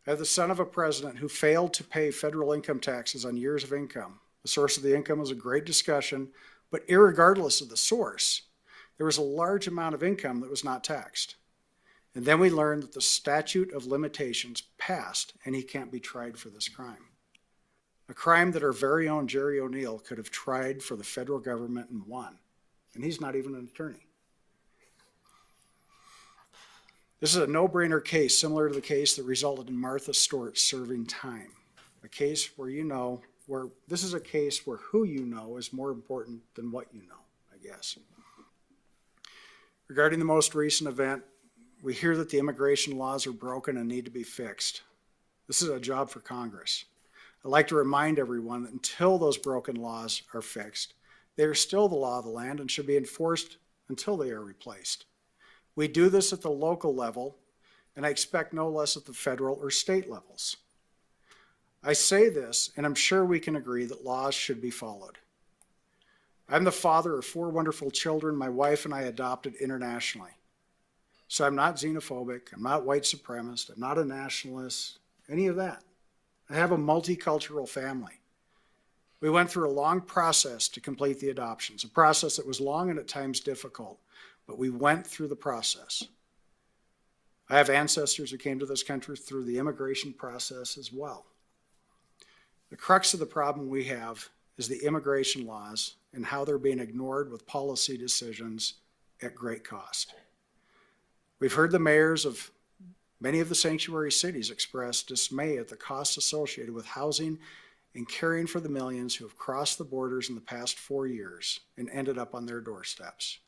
I have the son of a president who failed to pay federal income taxes on years of income. The source of the income was a great discussion, but irregardless of the source, there was a large amount of income that was not taxed. And then we learned that the statute of limitations passed and he can't be tried for this crime. A crime that our very own Jerry O'Neill could have tried for the federal government and won. And he's not even an attorney. This is a no-brainer case similar to the case that resulted in Martha Stewart serving time. A case where this is a case where who you know is more important than what you know, I guess. Regarding the most recent event, we hear that the immigration laws are broken and need to be fixed. This is a job for Congress. I'd like to remind everyone that until those broken laws are fixed, they are still the law of the land and should be enforced until they are replaced. We do this at the local level, and I expect no less at the federal or state levels. I say this, and I'm sure we can agree that laws should be followed. I'm the father of 4 wonderful children my wife and I adopted internationally. So I'm not xenophobic, I'm not white supremacist, I'm not a nationalist, any of that. I have a multicultural family. We went through a long process to complete the adoptions, a process that was long and at times difficult, but we went through the process. I have ancestors who came to this country through the immigration process as well. The crux of the problem we have is the immigration laws and how they're being ignored with policy decisions at great cost. We've heard the mayors of many of the sanctuary cities express dismay at the costs associated with housing and caring for the millions who have crossed the borders in the past 4 years and ended up on their doorsteps.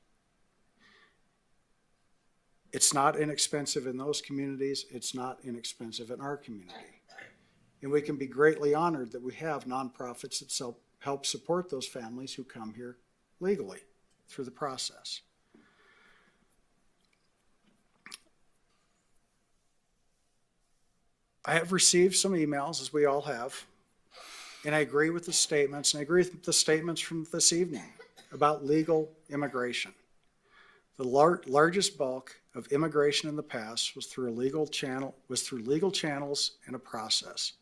It's not inexpensive in those communities. It's not inexpensive in our community. And we can be greatly honored that we have nonprofits that help support those families who come here legally through the process. I have received some emails, as we all have, and I agree with the statements, and I agree with the statements from this evening about legal immigration. The largest bulk of immigration in the past was through legal channels and a process.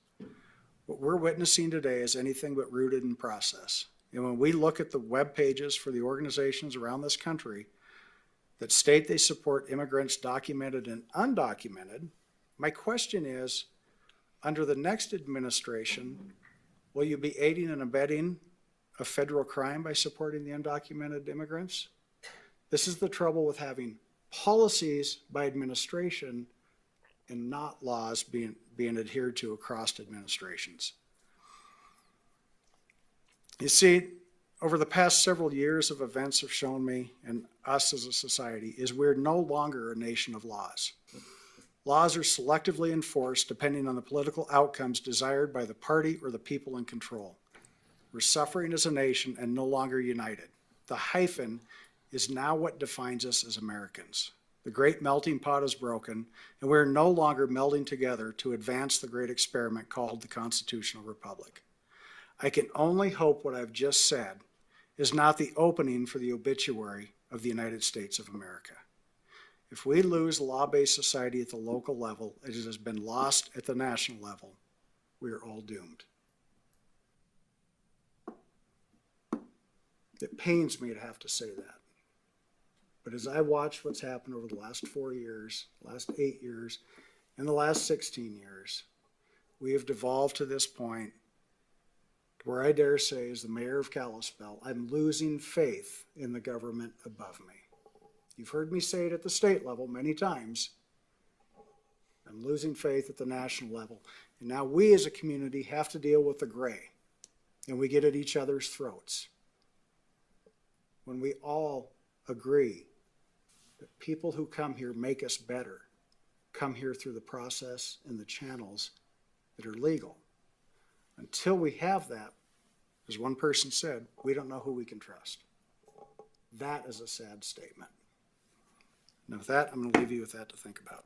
What we're witnessing today is anything but rooted in process. And when we look at the web pages for the organizations around this country that state they support immigrants documented and undocumented, my question is, under the next administration, will you be aiding and abetting a federal crime by supporting the undocumented immigrants? This is the trouble with having policies by administration and not laws being adhered to across administrations. You see, over the past several years of events have shown me, and us as a society, is we're no longer a nation of laws. Laws are selectively enforced depending on the political outcomes desired by the party or the people in control. We're suffering as a nation and no longer united. The hyphen is now what defines us as Americans. The great melting pot is broken, and we're no longer melding together to advance the great experiment called the Constitutional Republic. I can only hope what I've just said is not the opening for the obituary of the United States of America. If we lose law-based society at the local level, as it has been lost at the national level, we are all doomed. It pains me to have to say that. But as I watch what's happened over the last 4 years, last 8 years, and the last 16 years, we have devolved to this point where I dare say, as the mayor of Kalispell, I'm losing faith in the government above me. You've heard me say it at the state level many times. I'm losing faith at the national level. And now we as a community have to deal with the gray, and we get at each other's throats. When we all agree that people who come here make us better, come here through the process and the channels that are legal. Until we have that, as one person said, we don't know who we can trust. That is a sad statement. And with that, I'm going to leave you with that to think about.